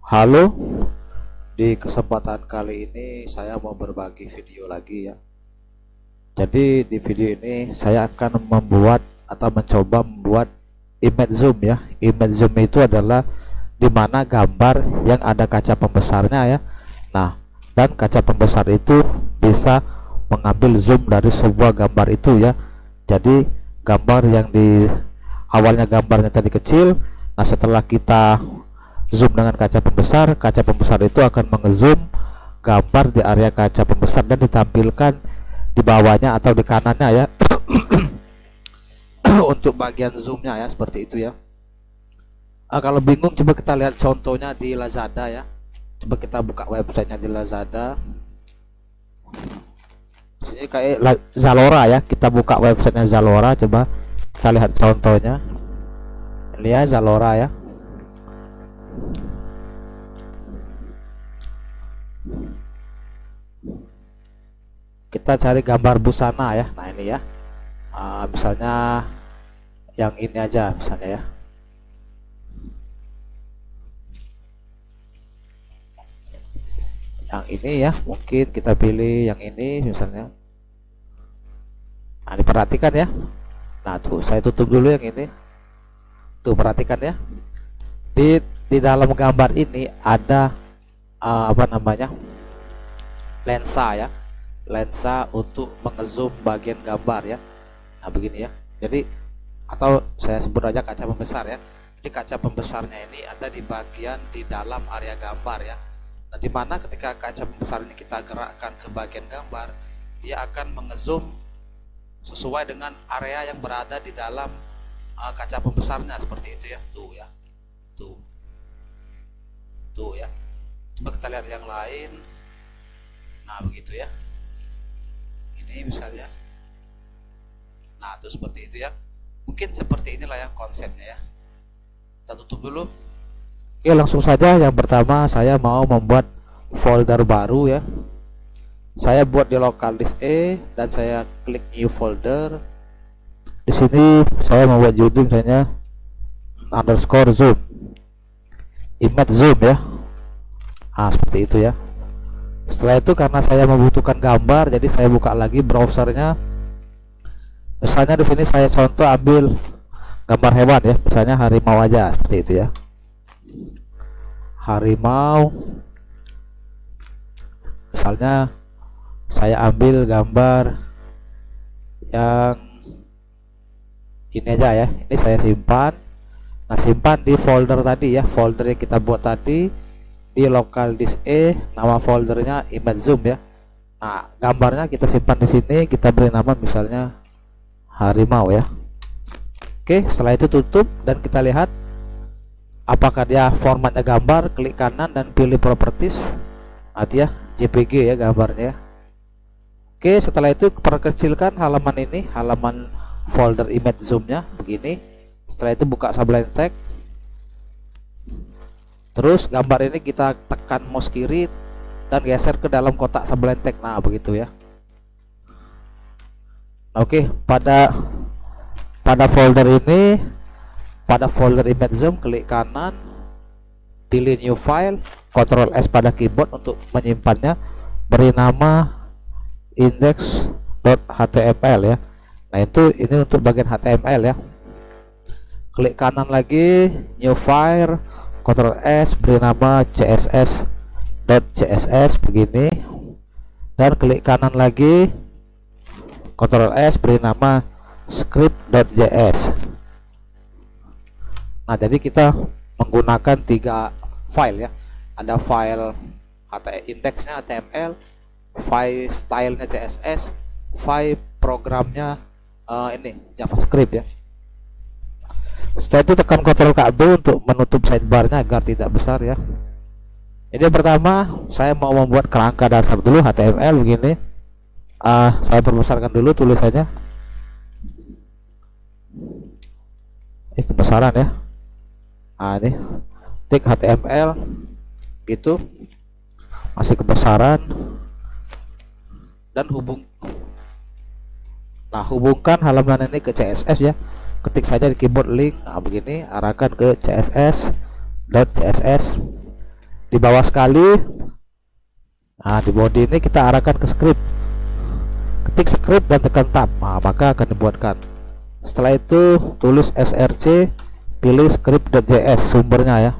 Halo, di kesempatan kali ini saya mau berbagi video lagi ya. Jadi di video ini saya akan membuat atau mencoba membuat image zoom ya. Image zoom itu adalah dimana gambar yang ada kaca pembesarnya ya. Nah, dan kaca pembesar itu bisa mengambil zoom dari sebuah gambar itu ya. Jadi gambar yang di awalnya gambarnya tadi kecil, nah setelah kita zoom dengan kaca pembesar itu akan mengezoom gambar di area kaca pembesar dan ditampilkan di bawahnya atau di kanannya ya. Untuk bagian zoomnya ya, seperti itu ya. Kalau bingung coba kita lihat contohnya di Lazada ya. Coba kita buka websitenya di Lazada. Sini kayak Zalora ya, kita buka websitenya Zalora, coba kita lihat contohnya. Ini ya Zalora ya. Kita cari gambar busana ya. Nah ini ya, misalnya yang ini aja misalnya ya. Yang ini ya, mungkin kita pilih yang ini misalnya. Nah diperhatikan ya. Nah tuh saya tutup dulu yang ini. Tuh perhatikan ya, di dalam gambar ini ada apa namanya, lensa ya, lensa untuk mengezoom bagian gambar ya. Nah begini ya, jadi atau saya sebut aja kaca pembesar ya. Jadi kaca pembesarnya ini ada di bagian di dalam area gambar ya. Nah dimana ketika kaca pembesar ini kita gerakkan ke bagian gambar, dia akan mengezoom sesuai dengan area yang berada di dalam kaca pembesarnya, seperti itu ya. Tuh ya, tuh ya. Coba kita lihat yang lain. Nah begitu ya, ini misalnya. Nah tuh seperti itu ya, mungkin seperti inilah ya konsepnya ya. Kita tutup dulu. Oke, langsung saja. Yang pertama saya mau membuat folder baru ya. Saya buat di local disk E dan saya klik new folder. Di sini saya membuat judul misalnya underscore zoom, image zoom ya. Nah seperti itu ya. Setelah itu karena saya membutuhkan gambar, jadi saya buka lagi browsernya. Misalnya di sini saya contoh ambil gambar hewan ya, misalnya harimau aja, seperti itu ya. Harimau. Misalnya saya ambil gambar yang ini aja ya. Ini saya simpan. Nah simpan di folder tadi ya, folder yang kita buat tadi di local disk E, nama foldernya image zoom ya. Nah gambarnya kita simpan di sini, kita beri nama misalnya harimau ya. Oke, setelah itu tutup dan kita lihat apakah dia formatnya gambar. Klik kanan dan pilih properties. Nanti ya JPG ya gambarnya. Oke, setelah itu perkecilkan halaman ini, halaman folder image zoomnya begini. Setelah itu buka sublime text, terus gambar ini kita tekan mouse kiri dan geser ke dalam kotak sublime text. Nah begitu ya. Oke, pada folder ini, pada folder image zoom, klik kanan, pilih new file, Ctrl S pada keyboard untuk menyimpannya, beri nama index.html ya. Nah itu ini untuk bagian HTML ya. Klik kanan lagi, new file, Ctrl S, beri nama css.css begini, dan klik kanan lagi, Ctrl S, beri nama script.js. Nah jadi kita menggunakan 3 file ya. Ada file indexnya HTML, file stylenya CSS, file programnya ini JavaScript ya. Setelah itu tekan Ctrl KB untuk menutup sidebarnya agar tidak besar ya. Ini pertama saya mau membuat kerangka dasar dulu HTML begini. Saya perbesarkan dulu tulisannya. Kebesaran ya. Nah ini tik HTML gitu, masih kebesaran, dan hubungkan halaman ini ke CSS ya. Ketik saja di keyboard link, nah begini, arahkan ke css.css. di bawah sekali. Nah, di body ini kita arahkan ke script, ketik script dan tekan tab, nah, maka akan dibuatkan. Setelah itu tulis src, pilih script.js sumbernya ya,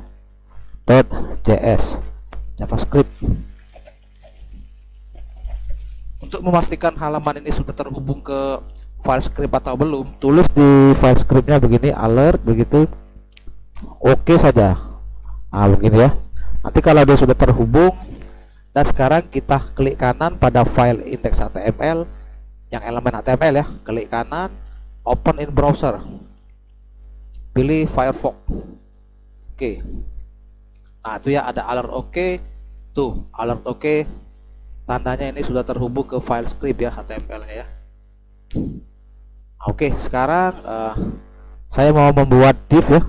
.js javascript. Untuk memastikan halaman ini sudah terhubung ke file script atau belum, tulis di file scriptnya begini, alert begitu, oke saja. Nah begini ya, nanti kalau dia sudah terhubung. Dan sekarang kita klik kanan pada file index.html yang elemen HTML ya, klik kanan, open in browser, pilih Firefox. Oke, nah itu ya, ada alert oke, tuh alert oke, tandanya ini sudah terhubung ke file script ya, HTML nya ya. Oke, sekarang saya mau membuat div ya,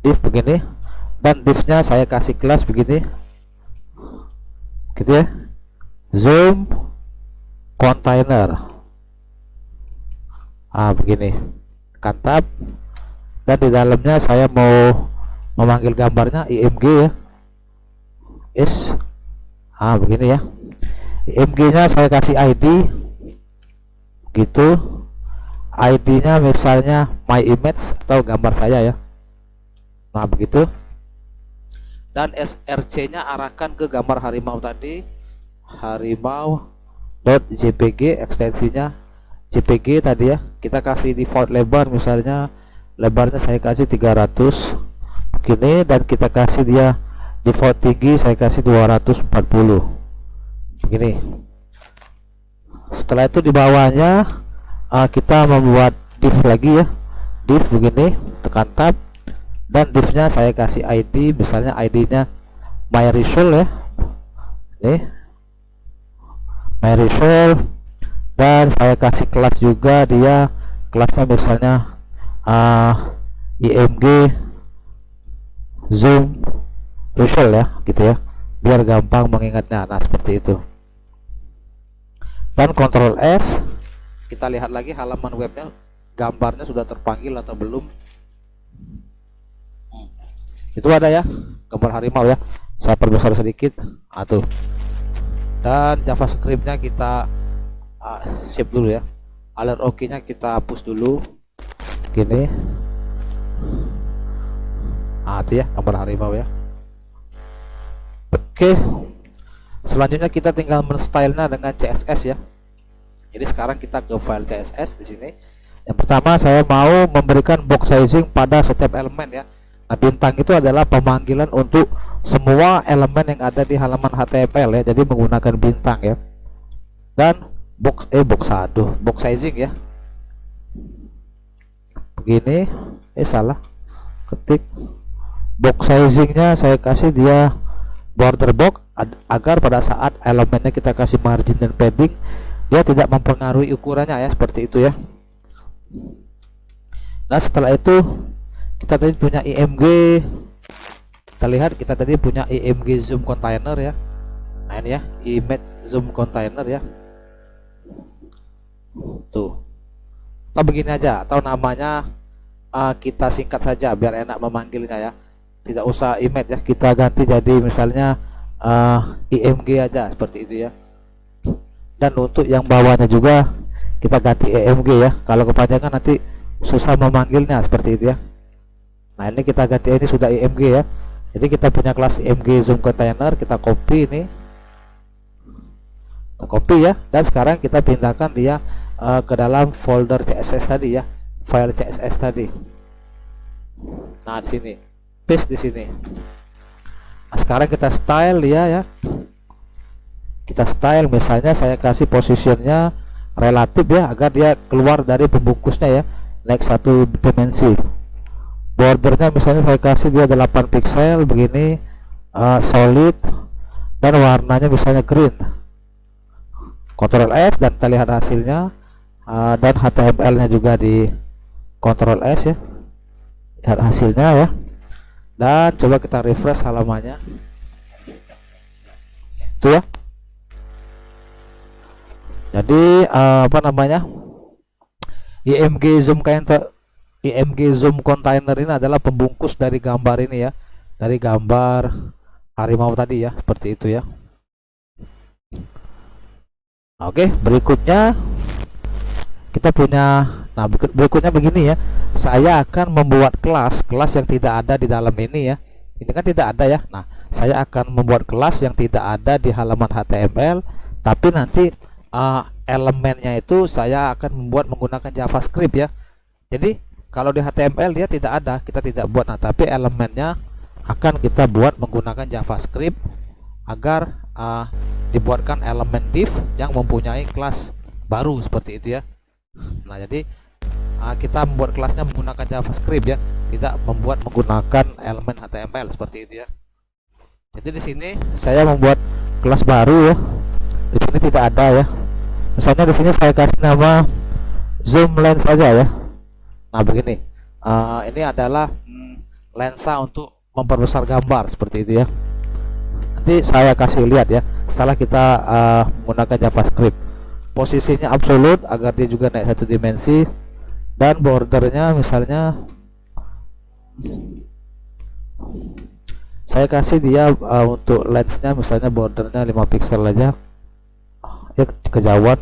div begini, dan divnya saya kasih kelas begini gitu ya, zoom container. Begini, tekan tab, dan di dalamnya saya mau memanggil gambarnya img ya, is begini ya, img nya saya kasih id gitu, id nya misalnya my image atau gambar saya ya. Nah begitu, dan src nya arahkan ke gambar harimau tadi, harimau.jpg, ekstensinya jpg tadi ya. Kita kasih default lebar, misalnya lebarnya saya kasih 300 begini, dan kita kasih dia default tinggi saya kasih 240 begini. Setelah itu di bawahnya kita membuat div lagi ya, div begini, tekan tab, dan divnya saya kasih id, misalnya id nya my result ya, ini my result, dan saya kasih kelas juga, dia kelasnya misalnya img zoom result ya gitu ya, biar gampang mengingatnya. Nah seperti itu, dan Ctrl S, kita lihat lagi halaman webnya, gambarnya sudah terpanggil atau belum. Itu ada ya gambar harimau ya, saya perbesar sedikit tuh. Dan javascriptnya kita save dulu ya, alert oke nya kita hapus dulu gini. Itu ya gambar harimau ya. Oke, selanjutnya kita tinggal menstylenya dengan CSS ya. Jadi sekarang kita ke file CSS di sini. Yang pertama saya mau memberikan box sizing pada setiap elemen ya. Nah bintang itu adalah pemanggilan untuk semua elemen yang ada di halaman HTML ya, jadi menggunakan bintang ya. Dan box sizing ya begini, salah ketik, box sizingnya saya kasih dia border box, agar pada saat elemennya kita kasih margin dan padding dia tidak mempengaruhi ukurannya ya, seperti itu ya. Nah setelah itu kita tadi punya img, kita lihat kita tadi punya img zoom container ya. Nah ini ya, image zoom container ya, tuh. Atau begini aja, atau namanya kita singkat saja biar enak memanggilnya ya, tidak usah image ya, kita ganti jadi misalnya img aja, seperti itu ya. Dan untuk yang bawahnya juga kita ganti img ya, kalau kepanjangan nanti susah memanggilnya, seperti itu ya. Nah ini kita ganti, ini sudah img ya, jadi kita punya kelas img zoom container, kita copy ini, kita copy ya, dan sekarang kita pindahkan dia ke dalam folder CSS tadi ya, file CSS tadi. Nah di sini paste di sini. Nah sekarang kita style dia ya, kita style, misalnya saya kasih positionnya relatif ya, agar dia keluar dari pembungkusnya ya, naik satu dimensi. Bordernya misalnya saya kasih dia 8 pixel begini, solid, dan warnanya misalnya green. Ctrl S dan kita lihat hasilnya, dan HTML nya juga di Ctrl S ya, lihat hasilnya ya. Dan coba kita refresh halamannya, itu ya. Jadi apa namanya, IMG zoom container ini adalah pembungkus dari gambar ini ya, dari gambar harimau tadi ya, seperti itu ya. Oke, berikutnya kita punya, nah berikutnya begini ya, saya akan membuat kelas yang tidak ada di dalam ini ya. Ini kan tidak ada ya. Nah, saya akan membuat kelas yang tidak ada di halaman HTML, tapi nanti elemennya itu saya akan membuat menggunakan JavaScript ya. Jadi kalau di HTML dia tidak ada, kita tidak buat. Nah, tapi elemennya akan kita buat menggunakan JavaScript agar dibuatkan elemen div yang mempunyai kelas baru seperti itu ya. Nah, jadi kita membuat kelasnya menggunakan JavaScript ya, tidak membuat menggunakan elemen HTML seperti itu ya. Jadi di sini saya membuat kelas baru ya. Di sini tidak ada ya. Misalnya di sini saya kasih nama zoom lens saja ya. Nah, begini. Ini adalah lensa untuk memperbesar gambar seperti itu ya. Nanti saya kasih lihat ya setelah kita menggunakan JavaScript. Posisinya absolut agar dia juga naik 1 dimensi, dan bordernya misalnya saya kasih dia untuk lensnya misalnya bordernya 5 pixel aja ya, kejauhan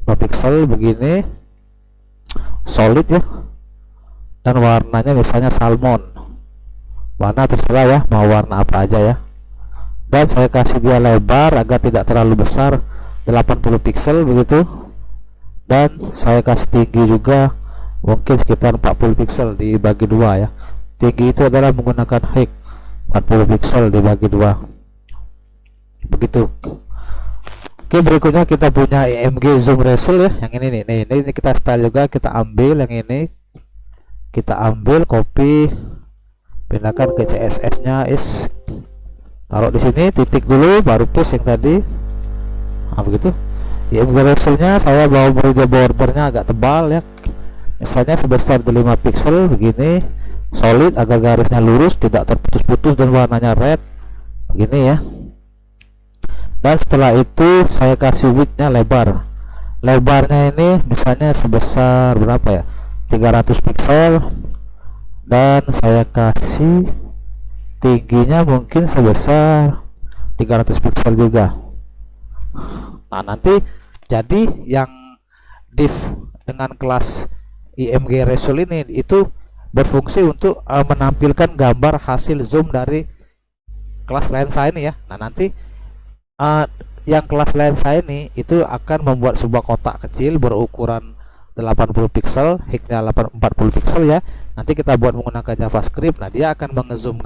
5 pixel begini, solid ya, dan warnanya misalnya salmon, warna terserah ya, mau warna apa aja ya. Dan saya kasih dia lebar agar tidak terlalu besar, 80 pixel begitu, dan saya kasih tinggi juga mungkin sekitar 40 pixel dibagi 2 ya. Tinggi itu adalah menggunakan height 40 pixel dibagi 2 begitu. Oke, berikutnya kita punya IMG zoom ratio ya, yang ini nih. Ini kita style juga, kita ambil yang ini, kita ambil copy, pindahkan ke CSS nya, taruh di sini, titik dulu, baru paste yang tadi. Nah, begitu. IMG ratio-nya saya mau berubah bordernya agak tebal ya, misalnya sebesar 5 pixel begini, solid agar garisnya lurus, tidak terputus-putus, dan warnanya red begini ya. Dan setelah itu saya kasih width-nya lebar. Lebarnya ini misalnya sebesar berapa ya, 300 pixel, dan saya kasih tingginya mungkin sebesar 300 pixel juga. Nah, nanti jadi yang div dengan kelas IMG ratio ini itu berfungsi untuk menampilkan gambar hasil zoom dari kelas lensa ini ya. Nah, nanti yang kelas lensa ini itu akan membuat sebuah kotak kecil berukuran 80 pixel, height-nya 40 pixel ya. Nanti kita buat menggunakan JavaScript. Nah, dia akan mengezoom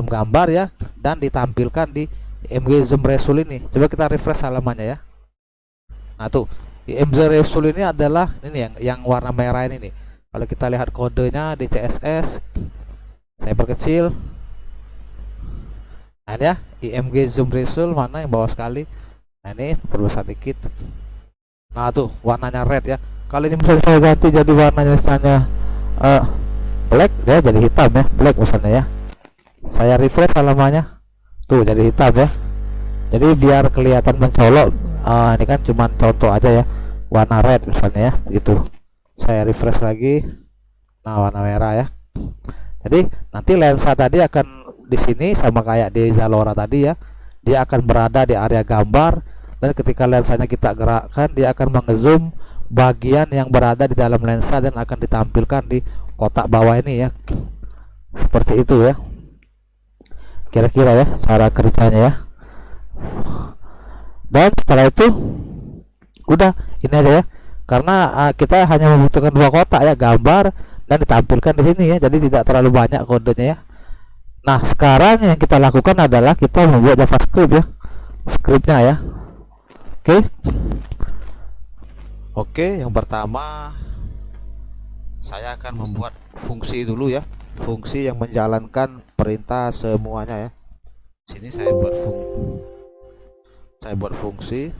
gambar ya, dan ditampilkan di IMG zoom ratio ini. Coba kita refresh halamannya ya. Nah, tuh IMG ratio ini adalah ini yang warna merah ini nih. Kalau kita lihat kodenya di CSS, saya perkecil. Nah, ini ya IMG zoom ratio mana yang bawah sekali. Nah, ini perbesar dikit. Nah, tuh warnanya red ya. Kalau ini misalnya saya ganti jadi warnanya misalnya black, ya jadi hitam ya, black misalnya ya. Saya refresh halamannya, tuh jadi hitam ya. Jadi biar kelihatan mencolok, ini kan cuma contoh aja ya, warna red misalnya ya, gitu. Saya refresh lagi, nah warna merah ya. Jadi nanti lensa tadi akan di sini sama kayak di Zalora tadi ya, dia akan berada di area gambar, dan ketika lensanya kita gerakkan dia akan mengezoom bagian yang berada di dalam lensa dan akan ditampilkan di kotak bawah ini ya, seperti itu ya kira-kira ya cara kerjanya ya. Dan setelah itu udah ini aja ya, karena kita hanya membutuhkan 2 kotak ya, gambar dan ditampilkan di sini ya, jadi tidak terlalu banyak kodenya ya. Nah, sekarang yang kita lakukan adalah kita membuat JavaScript ya, scriptnya ya. Oke, yang pertama saya akan membuat fungsi dulu ya, fungsi yang menjalankan perintah semuanya ya. Sini saya buat fungsi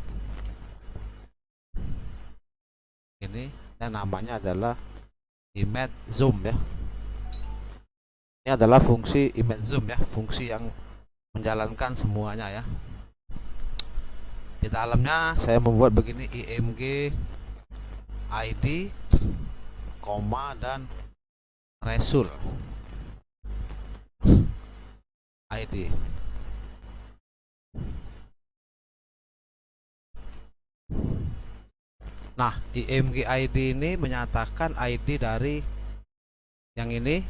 ini, dan namanya adalah image zoom ya. Ini adalah fungsi image zoom ya, fungsi yang menjalankan semuanya ya. Di dalamnya saya membuat begini, IMG ID, koma, dan result. ID. Nah, IMG ID ini menyatakan ID dari yang ini,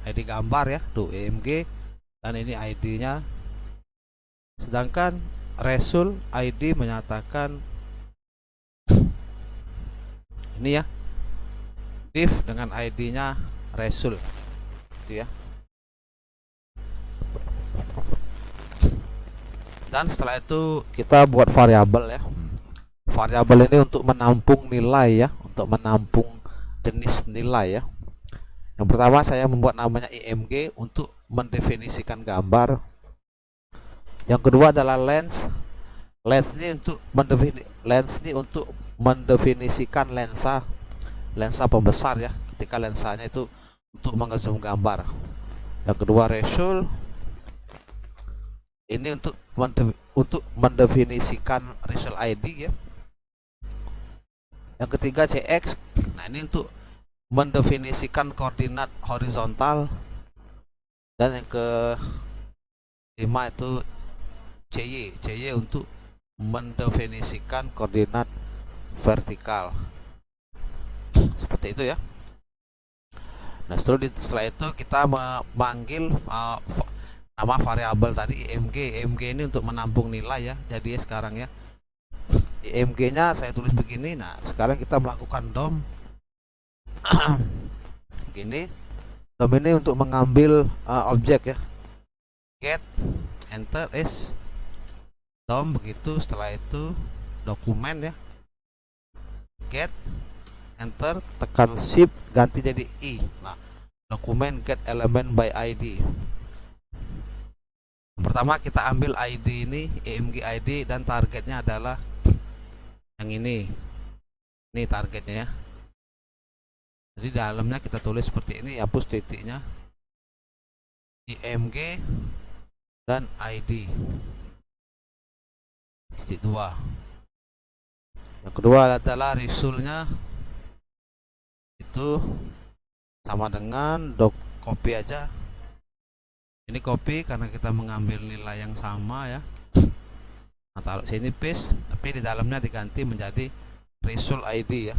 ID gambar ya, tuh IMG, dan ini ID-nya. Sedangkan result ID menyatakan ini ya, div dengan ID-nya result, gitu ya. Dan setelah itu kita buat variabel ya. Variabel ini untuk menampung nilai ya, untuk menampung jenis nilai ya. Yang pertama saya membuat namanya IMG untuk mendefinisikan gambar. Yang kedua adalah lens. Lens ini untuk mendefinisikan lensa pembesar ya, ketika lensanya itu untuk mengezoom gambar. Yang kedua result ini untuk mendefinisikan result ID ya. Yang ketiga CX, nah ini untuk mendefinisikan koordinat horizontal. Dan yang kelima itu CY untuk mendefinisikan koordinat vertikal, seperti itu ya. Nah setelah itu kita memanggil nama variabel tadi IMG ini untuk menampung nilai ya. Jadi sekarang ya, IMG nya saya tulis begini. Nah sekarang kita melakukan DOM begini. DOM ini untuk mengambil objek ya, get enter is DOM begitu. Setelah itu dokumen ya, get enter, tekan shift ganti jadi I. Nah dokumen get element by ID. Pertama kita ambil ID ini, IMG ID, dan targetnya adalah yang ini targetnya ya. Jadi dalamnya kita tulis seperti ini, hapus titiknya, IMG dan ID titik 2. Yang kedua adalah resultnya itu sama dengan copy aja. Ini copy karena kita mengambil nilai yang sama ya. Nah taruh sini paste, tapi di dalamnya diganti menjadi result ID ya.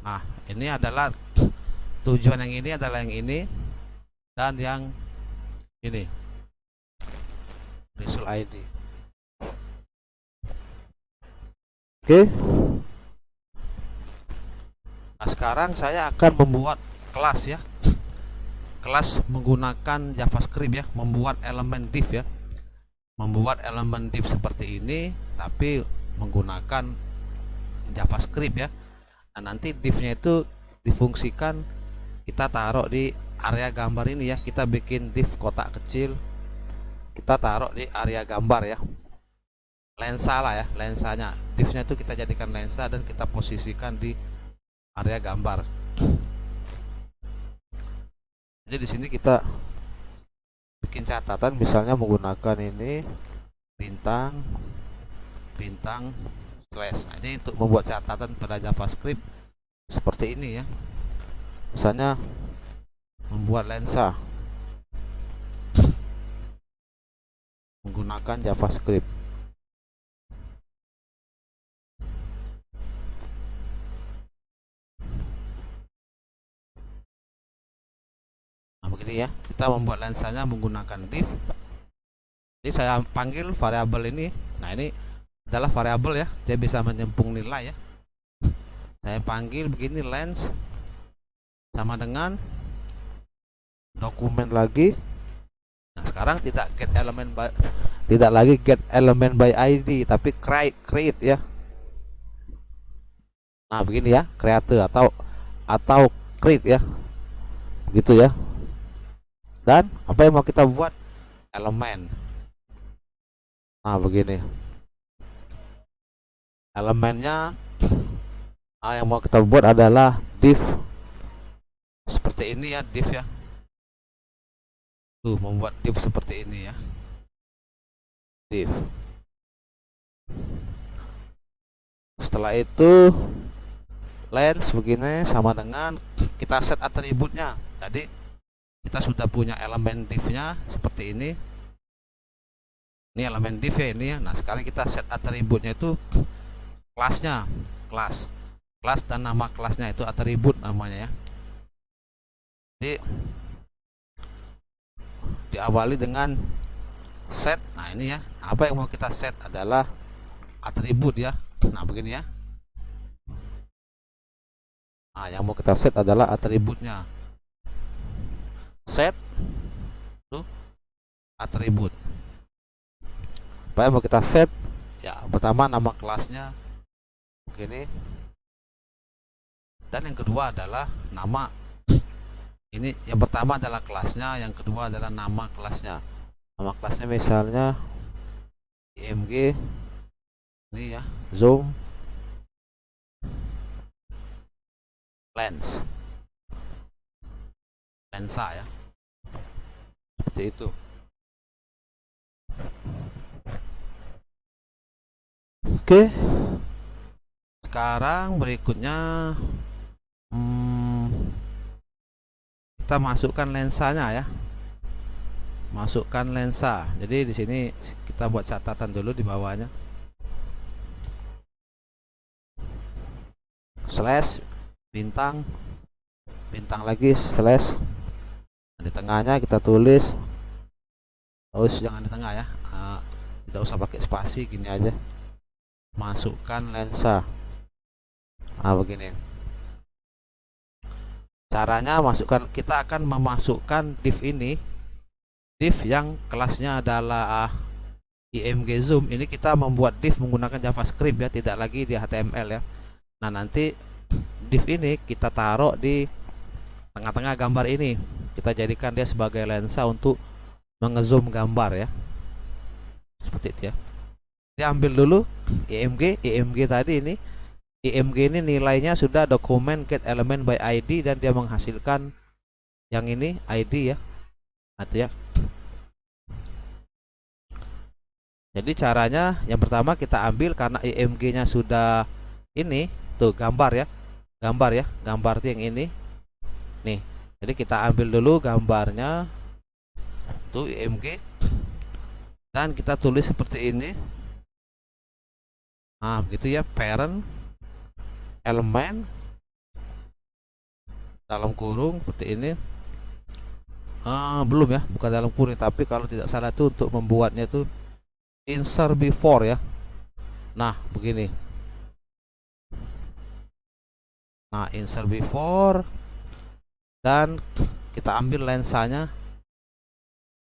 Nah ini adalah tujuan, yang ini adalah yang ini, dan yang ini result ID. Oke. Nah sekarang saya akan membuat kelas ya, kelas menggunakan JavaScript ya, membuat elemen div ya, membuat elemen div seperti ini tapi menggunakan JavaScript ya. Nah nanti divnya itu difungsikan, kita taruh di area gambar ini ya. Kita bikin div kotak kecil, kita taruh di area gambar ya, lensa lah ya, lensanya. Divnya itu kita jadikan lensa dan kita posisikan di area gambar. Jadi di sini kita bikin catatan, misalnya menggunakan ini bintang slash. Nah, ini untuk membuat catatan pada JavaScript seperti ini ya. Misalnya membuat lensa menggunakan JavaScript. Nah begini ya, kita membuat lensanya menggunakan div. Jadi saya panggil variabel ini. Nah ini adalah variabel ya, dia bisa menyempung nilai ya. Saya panggil begini, lens sama dengan dokumen lagi. Nah sekarang tidak lagi get element by ID, tapi create ya. Nah begini ya, create atau create ya, begitu ya. Dan apa yang mau kita buat? Elemen. Nah begini, elemennya yang mau kita buat adalah div seperti ini ya, div ya. Tuh, membuat div seperti ini ya, div. Setelah itu lens begini sama dengan kita set atributnya. Tadi kita sudah punya elemen div-nya seperti ini. Ini elemen div ya ini ya. Nah, sekarang kita set atributnya itu kelasnya, kelas dan nama kelasnya itu atribut namanya ya. Jadi diawali dengan set. Nah, ini ya. Apa yang mau kita set adalah atribut ya. Nah, begini ya. Nah, yang mau kita set adalah atributnya. Set tuh atribut. Apa yang mau kita set? Ya, pertama nama kelasnya begini. Dan yang kedua adalah nama. Ini yang pertama adalah kelasnya, yang kedua adalah nama kelasnya. Nama kelasnya misalnya IMG ini ya, zoom lens, lensa ya, seperti itu. Oke, sekarang berikutnya kita masukkan lensanya ya, masukkan lensa. Jadi di sini kita buat catatan dulu di bawahnya, slash bintang lagi slash. Di tengahnya kita tulis, jangan di tengah ya, tidak usah pakai spasi, gini aja, masukkan lensa. Nah, begini caranya. Kita akan memasukkan div ini, div yang kelasnya adalah IMG zoom. Ini kita membuat div menggunakan JavaScript ya, tidak lagi di HTML ya. Nah, nanti div ini kita taruh di tengah-tengah gambar ini, kita jadikan dia sebagai lensa untuk mengezoom gambar ya, seperti itu ya. Diambil dulu IMG tadi ini. IMG ini nilainya sudah dokumen get element by ID, dan dia menghasilkan yang ini ID ya, atau ya. Jadi caranya yang pertama kita ambil, karena IMG nya sudah ini tuh gambar ya, gambar tuh yang ini nih. Jadi kita ambil dulu gambarnya tuh IMG, dan kita tulis seperti ini. Nah, begitu ya, parent elemen dalam kurung seperti ini. Belum ya, bukan dalam kurung, tapi kalau tidak salah itu untuk membuatnya tuh insert before ya. Nah, begini. Nah, insert before, dan kita ambil lensanya,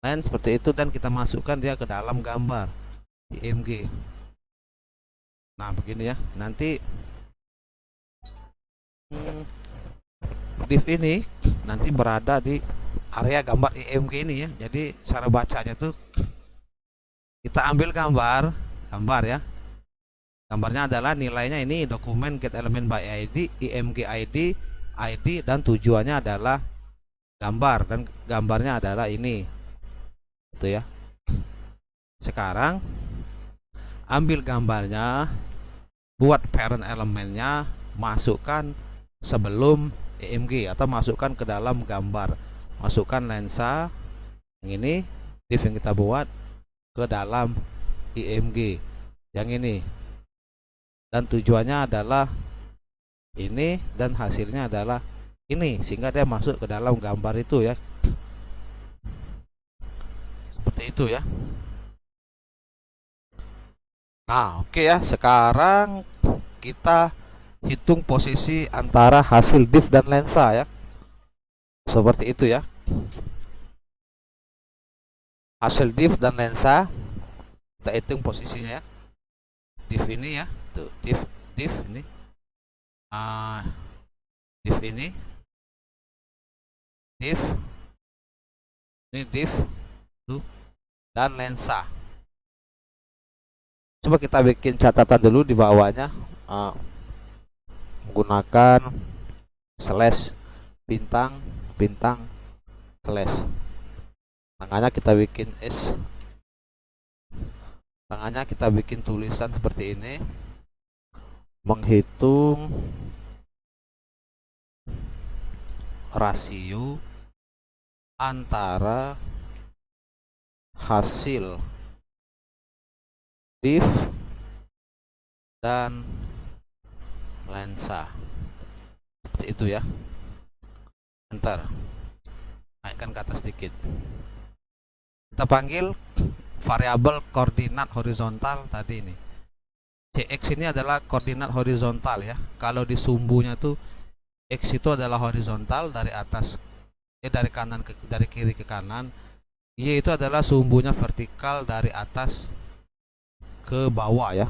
lens seperti itu, dan kita masukkan dia ke dalam gambar IMG. Nah, begini ya. Nanti div ini nanti berada di area gambar IMG ini ya. Jadi cara bacanya tuh kita ambil gambar ya. Gambarnya adalah nilainya ini dokumen get element by ID, IMG ID, dan tujuannya adalah gambar, dan gambarnya adalah ini. Itu ya. Sekarang ambil gambarnya, buat parent elemennya, masukkan sebelum IMG atau masukkan ke dalam gambar, masukkan lensa yang ini, div yang kita buat ke dalam IMG yang ini, dan tujuannya adalah ini, dan hasilnya adalah ini, sehingga dia masuk ke dalam gambar itu ya, seperti itu ya. Nah, oke ya, sekarang kita hitung posisi antara hasil div dan lensa ya, seperti itu ya. Hasil div dan lensa kita hitung posisinya ya. Div ini ya, tuh div ini, div ini, div ini, div tuh, dan lensa. Coba kita bikin catatan dulu di bawahnya, menggunakan slash bintang slash. Tengahnya kita bikin tengahnya kita bikin tulisan seperti ini, menghitung rasio antara hasil diff dan lensa. Seperti itu ya. Enter. Naikkan ke atas sedikit. Kita panggil variabel koordinat horizontal tadi ini. Cx ini adalah koordinat horizontal ya. Kalau di sumbunya tuh x itu adalah horizontal dari atas dari kanan ke dari kiri ke kanan. Y itu adalah sumbunya vertikal dari atas ke bawah ya.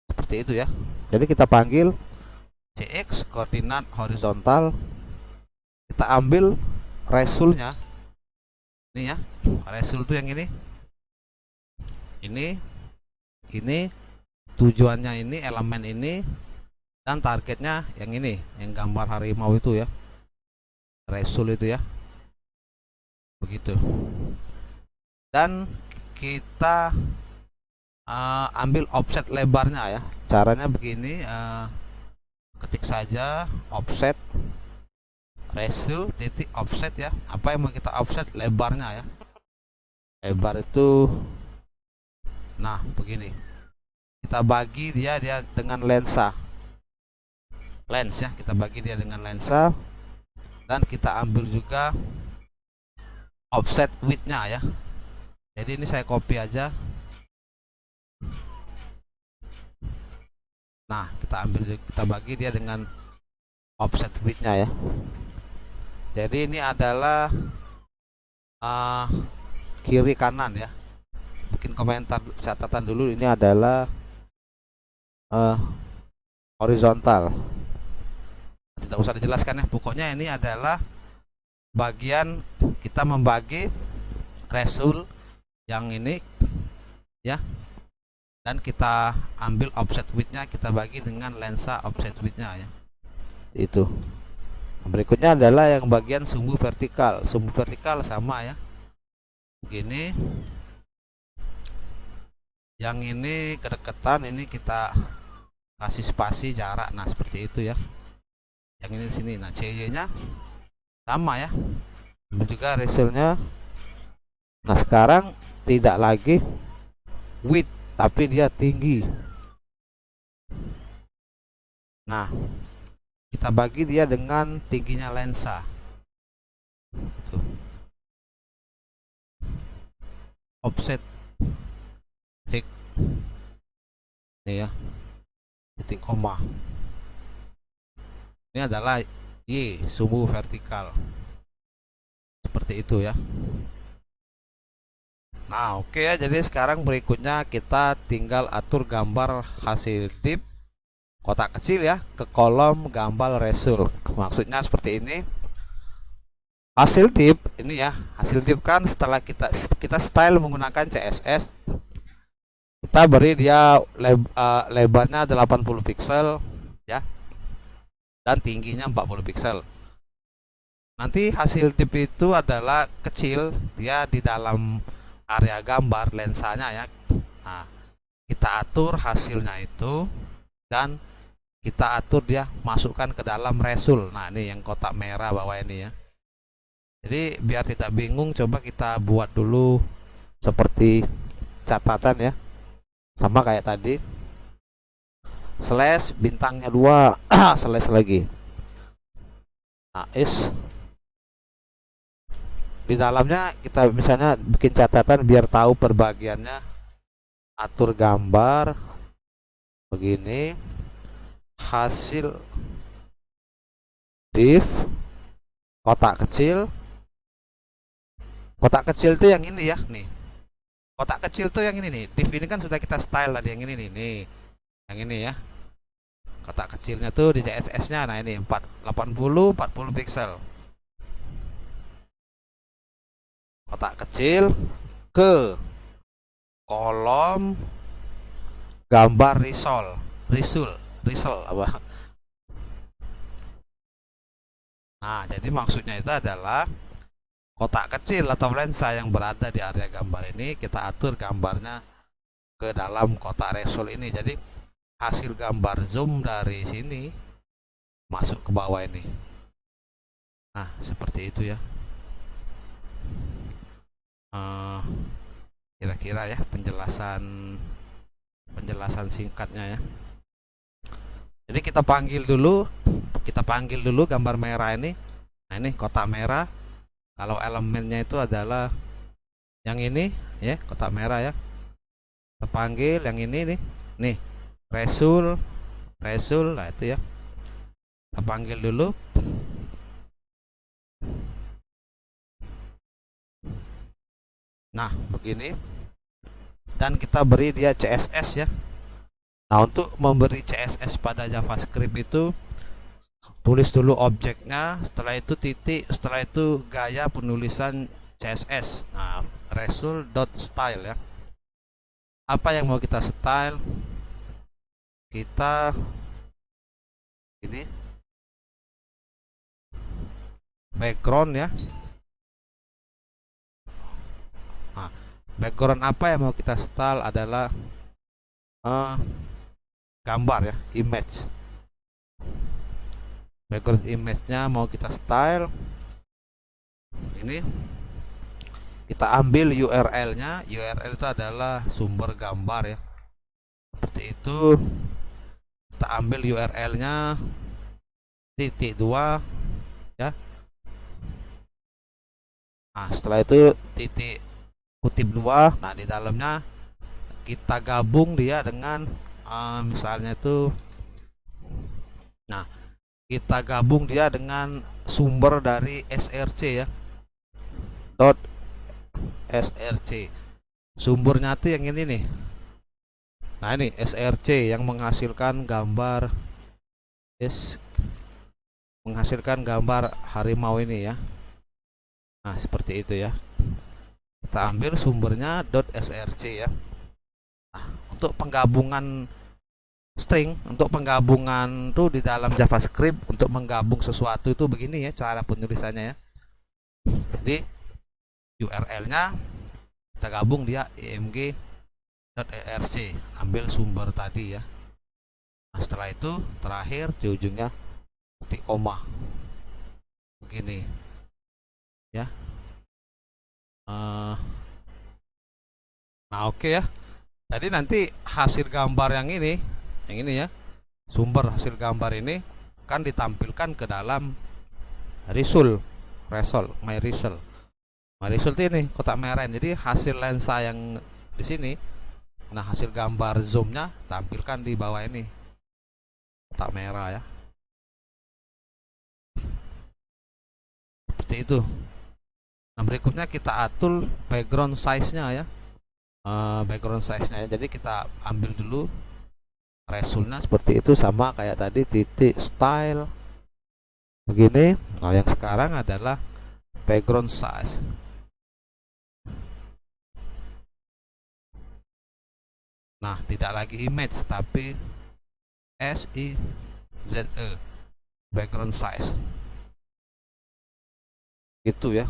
Seperti itu ya. Jadi kita panggil Cx koordinat horizontal. Kita ambil resulnya. Ini ya. Resul itu yang ini. Ini tujuannya ini, elemen ini, dan targetnya yang ini, yang gambar harimau itu ya. Resul itu ya. Begitu. Dan kita ambil offset lebarnya ya. Caranya begini, ketik saja offset resul titik offset ya. Apa yang mau kita offset? Lebarnya ya. Lebar itu nah begini. Kita bagi dia dengan lensa. Lens ya, kita bagi dia dengan lensa, dan kita ambil juga offset width-nya ya. Jadi ini saya copy aja. Nah, kita bagi dia dengan offset width-nya ya. Jadi ini adalah kiri kanan ya. Bikin komentar catatan dulu, ini adalah horizontal. Tidak usah dijelaskan ya. Pokoknya ini adalah bagian kita membagi resul yang ini ya. Dan kita ambil offset width-nya, kita bagi dengan lensa offset width-nya ya. Itu. Berikutnya adalah yang bagian sumbu vertikal. Sumbu vertikal sama ya. Begini. Yang ini kedekatan, ini kita kasih spasi jarak. Nah, seperti itu ya. Yang ini di sini. Nah, CY-nya sama ya. Ambil juga resulnya. Nah, sekarang tidak lagi width, tapi dia tinggi. Nah, kita bagi dia dengan tingginya lensa. Tuh. Offset titik ini ya, titik koma. Ini adalah Y, sumbu vertikal. Seperti itu ya. Nah, oke ya. Jadi sekarang berikutnya kita tinggal atur gambar hasil diff kotak kecil ya ke kolom gambar resul. Maksudnya seperti ini. Hasil diff ini ya. Hasil diff kan setelah kita style menggunakan CSS, kita beri dia lebarnya 80 pixel ya. Dan tingginya 40 pixel. Nanti hasil diff itu adalah kecil, dia di dalam area gambar lensanya ya. Nah, kita atur hasilnya itu dan kita atur dia masukkan ke dalam resul. Nah, ini yang kotak merah bawah ini ya. Jadi biar tidak bingung, coba kita buat dulu seperti catatan ya. Sama kayak tadi. Slash bintangnya 2 slash lagi. Nah, is di dalamnya kita misalnya bikin catatan biar tahu perbagiannya. Atur gambar begini, hasil diff kotak kecil. Kotak kecil itu yang ini ya nih. Kotak kecil tuh yang ini nih. Diff ini kan sudah kita style tadi, yang ini nih. Yang ini ya. Kotak kecilnya tuh di CSS-nya. Nah, ini 80 pixel. Kotak kecil ke kolom gambar resul apa. Nah, jadi maksudnya itu adalah kotak kecil atau lensa yang berada di area gambar ini, kita atur gambarnya ke dalam kotak resul ini. Jadi hasil gambar zoom dari sini masuk ke bawah ini. Nah, seperti itu ya. Eh, Kira-kira ya penjelasan singkatnya ya. Jadi kita panggil dulu gambar merah ini. Nah, ini kotak merah. Kalau elemennya itu adalah yang ini ya, kotak merah ya. Kita panggil yang ini nih. Nih, Resul, Resul, nah itu ya. Kita panggil dulu. Nah, begini. Dan kita beri dia CSS ya. Nah, untuk memberi CSS pada JavaScript itu tulis dulu objeknya, setelah itu titik, setelah itu gaya penulisan CSS. Nah, result.style ya. Apa yang mau kita style? Kita ini background ya. Nah, background apa yang mau kita style adalah gambar ya, image. Background image-nya mau kita style. Ini kita ambil URL-nya. URL itu adalah sumber gambar ya. Seperti itu. Kita ambil URL-nya titik 2 ya. Nah, setelah itu titik kutip 2. Nah, di dalamnya kita gabung dia dengan misalnya itu, nah, kita gabung dia dengan sumber dari src ya, .src. Sumbernya tuh yang ini nih. Nah, ini src yang menghasilkan gambar harimau ini ya. Nah, seperti itu ya. Kita ambil sumbernya .src ya. Nah, untuk penggabungan string, untuk penggabungan tuh di dalam JavaScript, untuk menggabung sesuatu itu begini ya cara penulisannya ya. Jadi URL-nya kita gabung dia img.erc, ambil sumber tadi ya. Nah, setelah itu terakhir di ujungnya titik koma begini ya. Nah, oke ya. Jadi nanti hasil gambar yang ini ya, sumber hasil gambar ini akan ditampilkan ke dalam my result ini kotak merah. Jadi hasil lensa yang di sini, nah hasil gambar zoomnya tampilkan di bawah ini kotak merah ya. Seperti itu. Nah, berikutnya kita atur background size-nya ya. Background size-nya ya. Jadi kita ambil dulu resultnya seperti itu, sama kayak tadi, titik style begini. Nah, yang sekarang adalah background size. Nah, tidak lagi image tapi size, background size. Itu ya.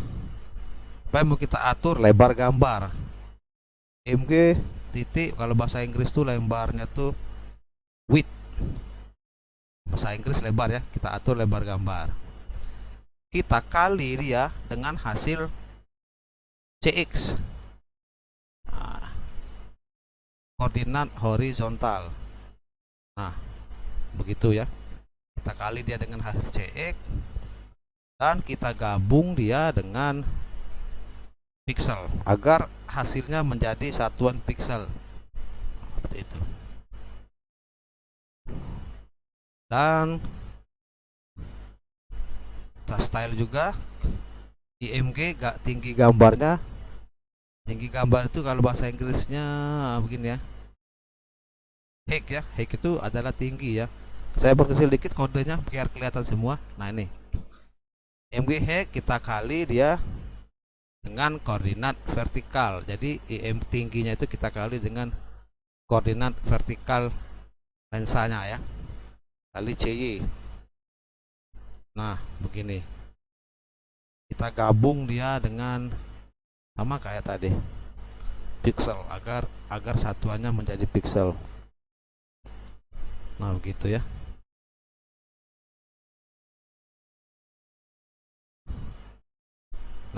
Apa yang mau kita atur? Lebar gambar. mg titik, kalau bahasa Inggris tuh lebarnya tuh width. Bahasa Inggris lebar ya, kita atur lebar gambar. Kita kali dia dengan hasil cx. Nah, koordinat horizontal. Nah, begitu ya. Kita kali dia dengan hasil cx dan kita gabung dia dengan pixel agar hasilnya menjadi satuan pixel. Seperti itu. Dan kita style juga img gak tinggi gambarnya. Tinggi gambar itu kalau bahasa Inggrisnya begini ya, height ya. Height itu adalah tinggi ya. Saya perkecil dikit kodenya biar kelihatan semua. Nah, ini img height kita kali dia dengan koordinat vertikal. Jadi im tingginya itu kita kali dengan koordinat vertikal lensanya ya, kali cy. Nah, begini. Kita gabung dia dengan sama kayak tadi, pixel, agar satuannya menjadi pixel. Nah, begitu ya.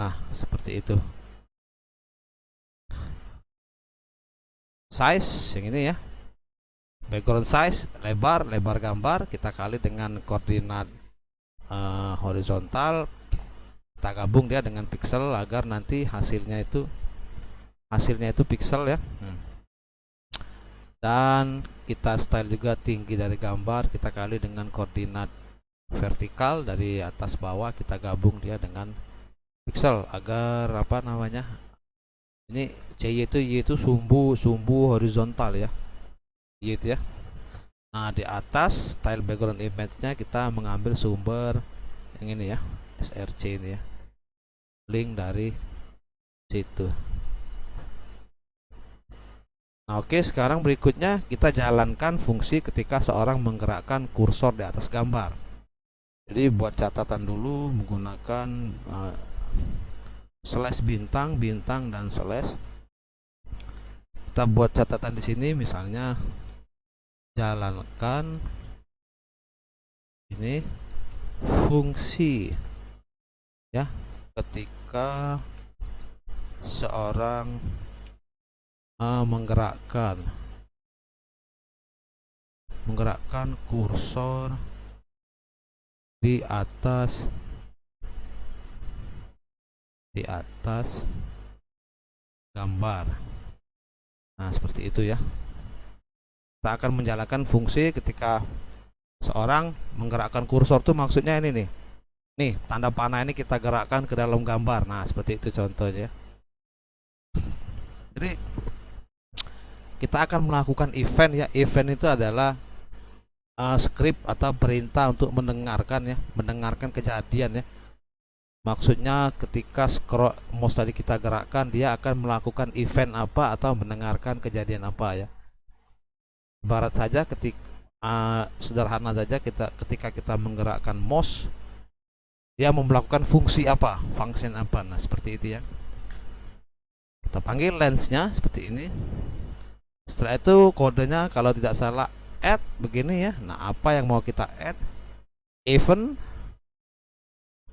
Nah, seperti itu. Size yang ini ya. Background size, lebar gambar kita kali dengan koordinat horizontal, kita gabung dia dengan pixel agar nanti hasilnya itu pixel ya. Dan kita style juga tinggi dari gambar, kita kali dengan koordinat vertikal dari atas bawah, kita gabung dia dengan pixel agar apa namanya, ini Y itu sumbu horizontal ya, Y itu ya. Nah, di atas style background image-nya kita mengambil sumber yang ini ya, src ini ya, link dari situ. Nah, oke, sekarang berikutnya kita jalankan fungsi ketika seorang menggerakkan kursor di atas gambar. Jadi buat catatan dulu menggunakan slash bintang dan slash. Kita buat catatan di sini, misalnya jalankan ini fungsi ya ketika seorang menggerakkan kursor di atas gambar. Nah, seperti itu ya. Kita akan menjalankan fungsi ketika seorang menggerakkan kursor tuh, maksudnya ini nih tanda panah ini kita gerakkan ke dalam gambar. Nah, seperti itu contohnya. Jadi kita akan melakukan event ya. Event itu adalah script atau perintah untuk mendengarkan kejadian ya. Maksudnya ketika scroll mouse tadi kita gerakkan, dia akan melakukan event apa atau mendengarkan kejadian apa ya. Barat saja sederhana saja, ketika kita menggerakkan mouse, dia melakukan fungsi apa, function apa. Nah, seperti itu ya. Kita panggil lensnya seperti ini. Setelah itu kodenya kalau tidak salah add begini ya. Nah, apa yang mau kita add? Event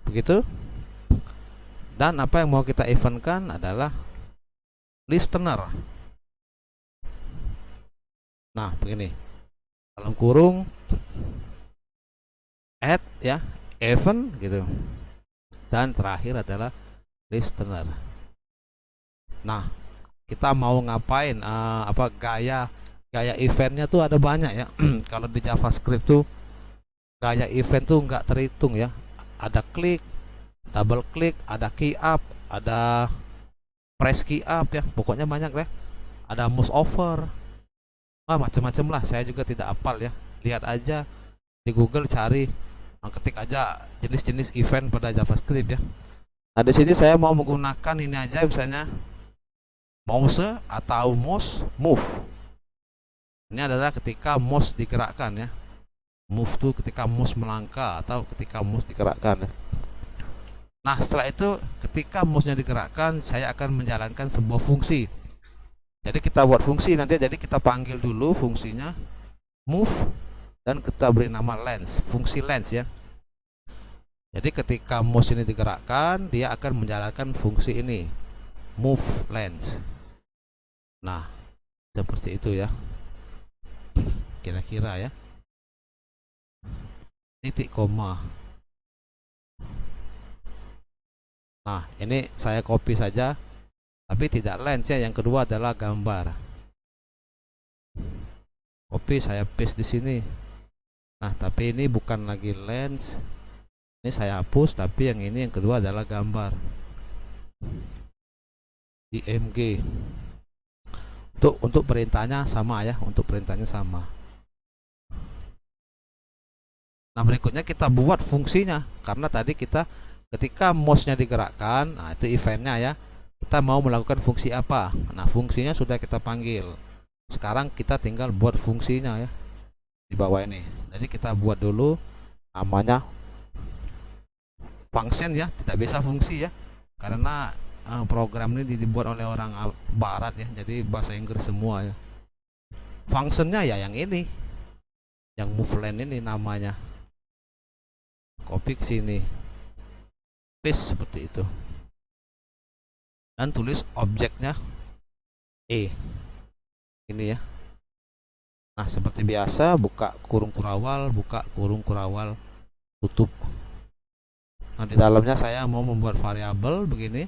begitu. Dan apa yang mau kita eventkan adalah listener. Nah, begini. Dalam kurung add ya, event gitu. Dan terakhir adalah listener. Nah, kita mau ngapain? Gaya eventnya tuh ada banyak ya. Kalau di JavaScript tuh gaya event tuh nggak terhitung ya. Ada klik, double klik, ada key up, ada press key up ya. Pokoknya banyak ya. Ada mouse over, macam-macam lah. Saya juga tidak hafal ya. Lihat aja di Google, cari, ketik aja jenis-jenis event pada JavaScript ya. Nah, di sini saya mau menggunakan ini aja, misalnya mouse atau mouse move. Ini adalah ketika mouse digerakkan ya. Move tuh ketika mouse melangkah atau ketika mouse digerakkan ya. Nah, setelah itu ketika mouse-nya digerakkan, saya akan menjalankan sebuah fungsi. Jadi kita buat fungsi nanti, jadi kita panggil dulu fungsinya move dan kita beri nama lens, fungsi lens ya. Jadi ketika mouse ini digerakkan, dia akan menjalankan fungsi ini, move lens. Nah, seperti itu ya, kira-kira ya. Titik koma. Nah, ini saya copy saja, tapi tidak lens ya. Yang kedua adalah gambar. Copy, saya paste di sini. Nah, tapi ini bukan lagi lens. Ini saya hapus, tapi yang ini yang kedua adalah gambar. IMG. Untuk perintahnya sama ya, Nah, berikutnya kita buat fungsinya, karena tadi kita ketika mouse-nya digerakkan, nah itu eventnya ya. Kita mau melakukan fungsi apa? Nah, fungsinya sudah kita panggil. Sekarang kita tinggal buat fungsinya ya di bawah ini. Jadi kita buat dulu namanya function ya, tidak bisa fungsi ya, karena program ini dibuat oleh orang barat ya, jadi bahasa Inggris semua ya. Functionnya ya yang ini, yang moveLens ini namanya. Copy ke sini, paste seperti itu. dan tulis objeknya E ini ya. Nah seperti biasa, buka kurung kurawal, buka kurung kurawal, tutup. Nah di dalamnya saya mau membuat variabel begini.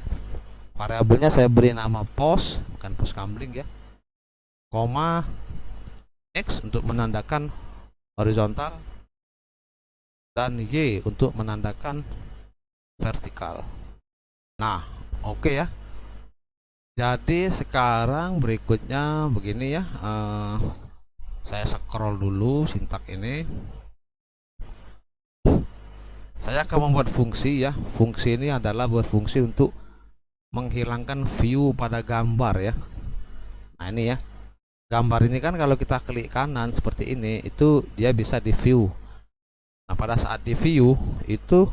Variabelnya saya beri nama post, bukan post gambling ya, koma X untuk menandakan horizontal dan Y untuk menandakan vertikal. Nah oke ya. Jadi sekarang berikutnya begini ya, saya scroll dulu sintak ini. Saya akan membuat fungsi ya. Fungsi ini adalah berfungsi untuk menghilangkan view pada gambar ya. Nah ini ya, gambar ini kan kalau kita klik kanan seperti ini, itu dia bisa di view. Nah pada saat di view itu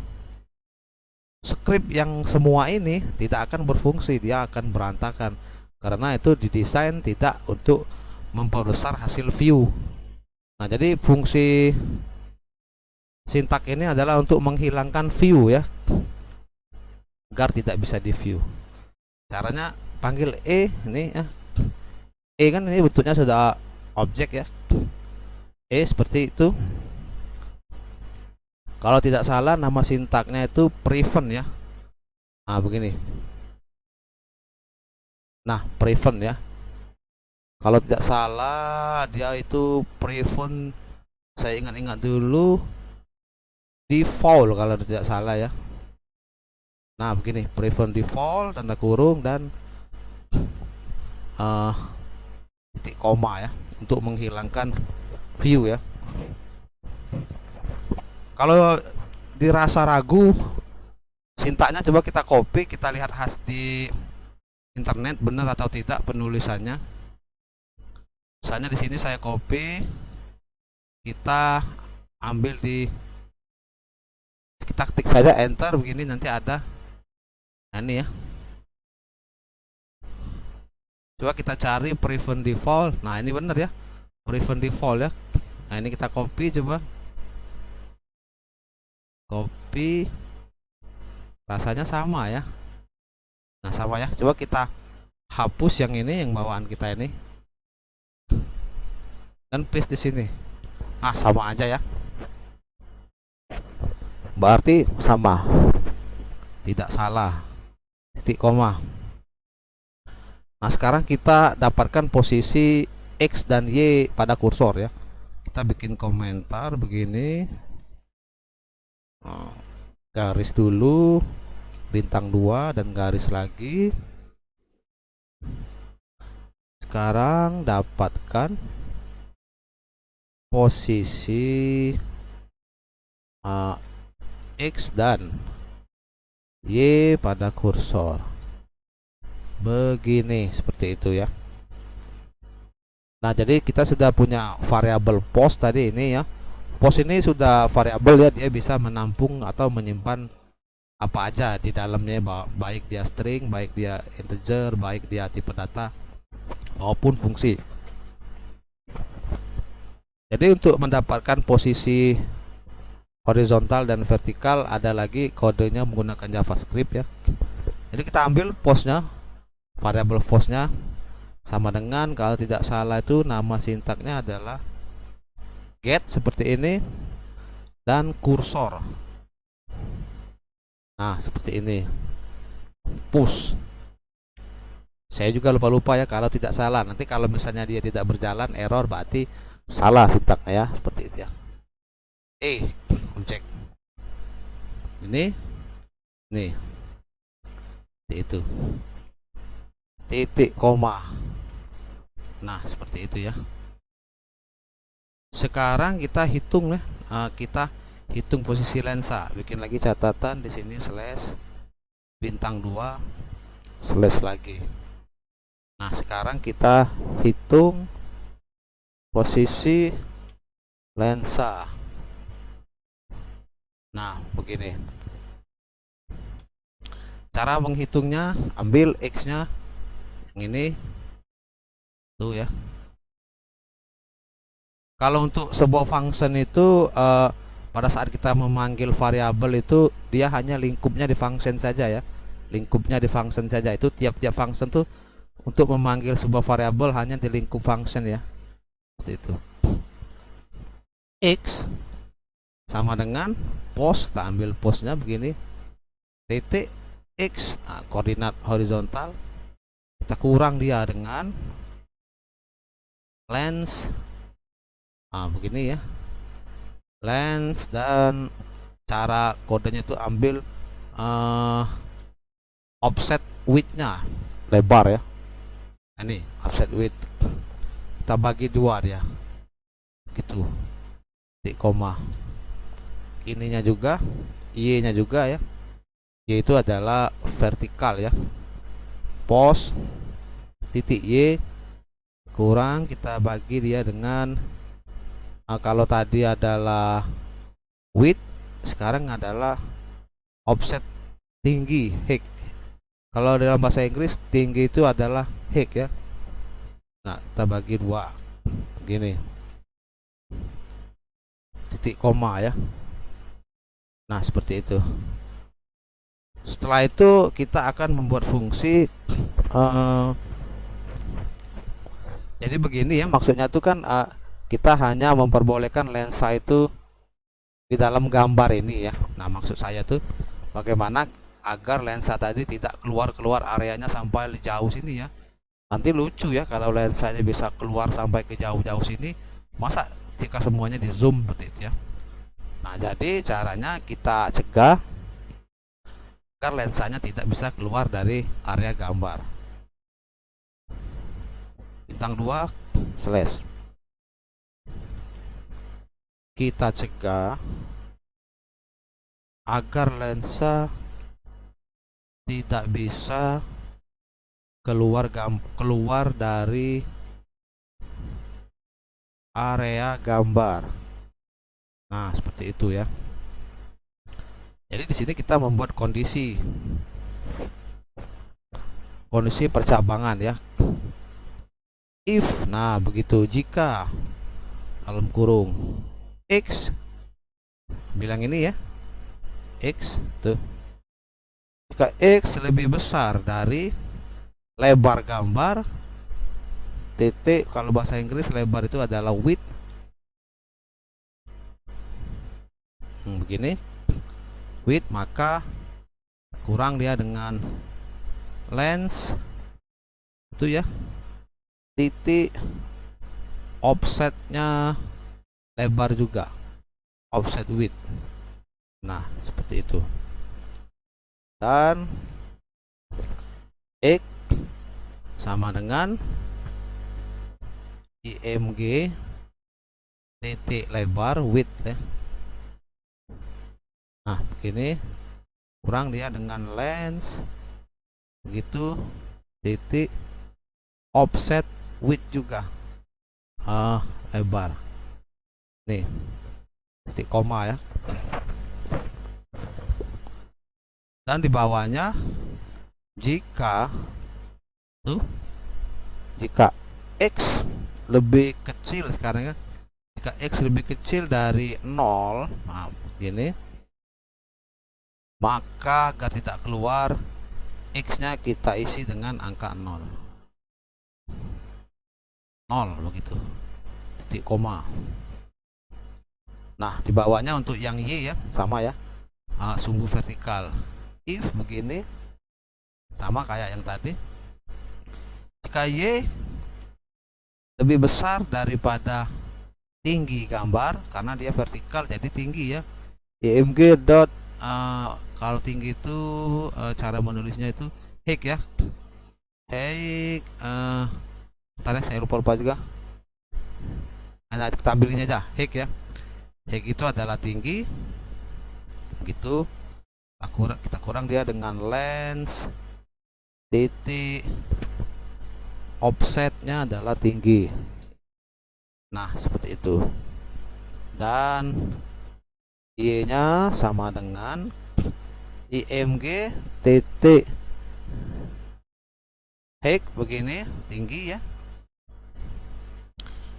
script yang semua ini tidak akan berfungsi, dia akan berantakan karena itu didesain tidak untuk memperbesar hasil view. Nah jadi fungsi sintak ini adalah untuk menghilangkan view ya, agar tidak bisa di view. Caranya panggil E ini ya. E kan ini bentuknya sudah objek ya. E seperti itu. Kalau tidak salah nama sintaknya itu prevent ya. Nah begini. Nah prevent ya. Kalau tidak salah dia itu prevent, saya ingat-ingat dulu, default kalau tidak salah ya. Nah begini, prevent default tanda kurung dan titik koma ya, untuk menghilangkan view ya. Kalau dirasa ragu sintaknya, coba kita copy, kita lihat di internet benar atau tidak penulisannya. Misalnya di sini saya copy, kita ambil kita ketik saja enter begini, nanti ada. Nah ini ya, coba kita cari prevent default. Nah ini benar ya, prevent default ya. Nah ini kita copy, coba copy, rasanya sama ya. Nah sama ya, coba kita hapus yang ini, yang bawaan kita ini, dan paste di sini. Ah sama aja ya, berarti sama, tidak salah, titik koma. Nah sekarang kita dapatkan posisi X dan Y pada kursor ya. Kita bikin komentar begini, garis dulu, bintang 2 dan garis lagi. Sekarang dapatkan posisi X dan Y pada kursor begini, seperti itu ya. Nah jadi kita sudah punya variabel post tadi ini ya. Post ini sudah variabel ya, dia bisa menampung atau menyimpan apa aja di dalamnya, baik dia string, baik dia integer, baik dia tipe data maupun fungsi. Jadi untuk mendapatkan posisi horizontal dan vertikal ada lagi kodenya menggunakan JavaScript ya. Jadi kita ambil postnya, variabel postnya sama dengan, kalau tidak salah itu nama sintaknya adalah get seperti ini dan kursor. Nah seperti ini, push. Saya juga lupa ya kalau tidak salah. Nanti kalau misalnya dia tidak berjalan error, berarti salah sintaknya ya, seperti itu ya. Objek ini nih, itu titik koma. Nah seperti itu ya. Sekarang kita hitung ya, kita hitung posisi lensa. Bikin lagi catatan di sini, slash bintang 2 slash lagi. Nah sekarang kita hitung posisi lensa. Nah begini cara menghitungnya, ambil X nya yang ini tuh ya. Kalau untuk sebuah function itu pada saat kita memanggil variabel itu dia hanya lingkupnya di function saja ya, lingkupnya di function saja. Itu tiap-tiap function tuh untuk memanggil sebuah variabel hanya di lingkup function ya. Seperti itu. X sama dengan pos, kita ambil posnya begini, titik X, nah, koordinat horizontal, kita kurang dia dengan length, nah begini ya, length, dan cara kodenya itu ambil offset width-nya, lebar ya. Ini offset width kita bagi dua dia, gitu, titik koma. Ininya juga, y-nya juga ya, yaitu adalah vertikal ya, pos titik y kurang, kita bagi dia dengan kalau tadi adalah width, sekarang adalah offset tinggi, height. Kalau dalam bahasa Inggris tinggi itu adalah height ya. Nah, kita bagi dua begini, titik koma ya. Nah, seperti itu. Setelah itu kita akan membuat fungsi jadi begini ya, maksudnya itu kan kita hanya memperbolehkan lensa itu di dalam gambar ini ya. Nah, maksud saya tuh bagaimana agar lensa tadi tidak keluar areanya sampai jauh sini ya. Nanti lucu ya kalau lensanya bisa keluar sampai ke jauh-jauh sini, masa jika semuanya di zoom seperti itu ya. Nah, jadi caranya kita cegah agar lensanya tidak bisa keluar dari area gambar. Bintang 2 slash. Kita cegah agar lensa tidak bisa keluar dari area gambar. Nah, seperti itu ya. Jadi di sini kita membuat kondisi percabangan ya. If, nah begitu, jika dalam kurung X, bilang ini ya, X tuh, jika X lebih besar dari lebar gambar, titik, kalau bahasa Inggris lebar itu adalah width, begini, width, maka kurang dia dengan length itu ya, titik offsetnya lebar juga, offset width. Nah, seperti itu. Dan X sama dengan IMG titik lebar width ya. Nah, begini, kurang dia dengan length, begitu, titik offset width juga, lebar. Nih, titik koma ya. Dan di bawahnya, jika X lebih kecil sekarang ya, jika X lebih kecil dari 0, nah begini, maka agar tidak keluar, X nya kita isi dengan angka 0 begitu, titik koma. Nah, di bawahnya untuk yang Y ya, sama ya, sumbu vertikal. If begini, sama kayak yang tadi, jika Y lebih besar daripada tinggi gambar, karena dia vertikal jadi tinggi ya, img dot, kalau tinggi itu cara menulisnya itu height ya, height, tadi saya lupa juga, hanya kita ambilnya aja height ya. Height itu adalah tinggi, begitu, kita kurang dia dengan length, titik offsetnya adalah tinggi. Nah, seperti itu. Dan Y nya sama dengan IMG titik height, begini, tinggi ya,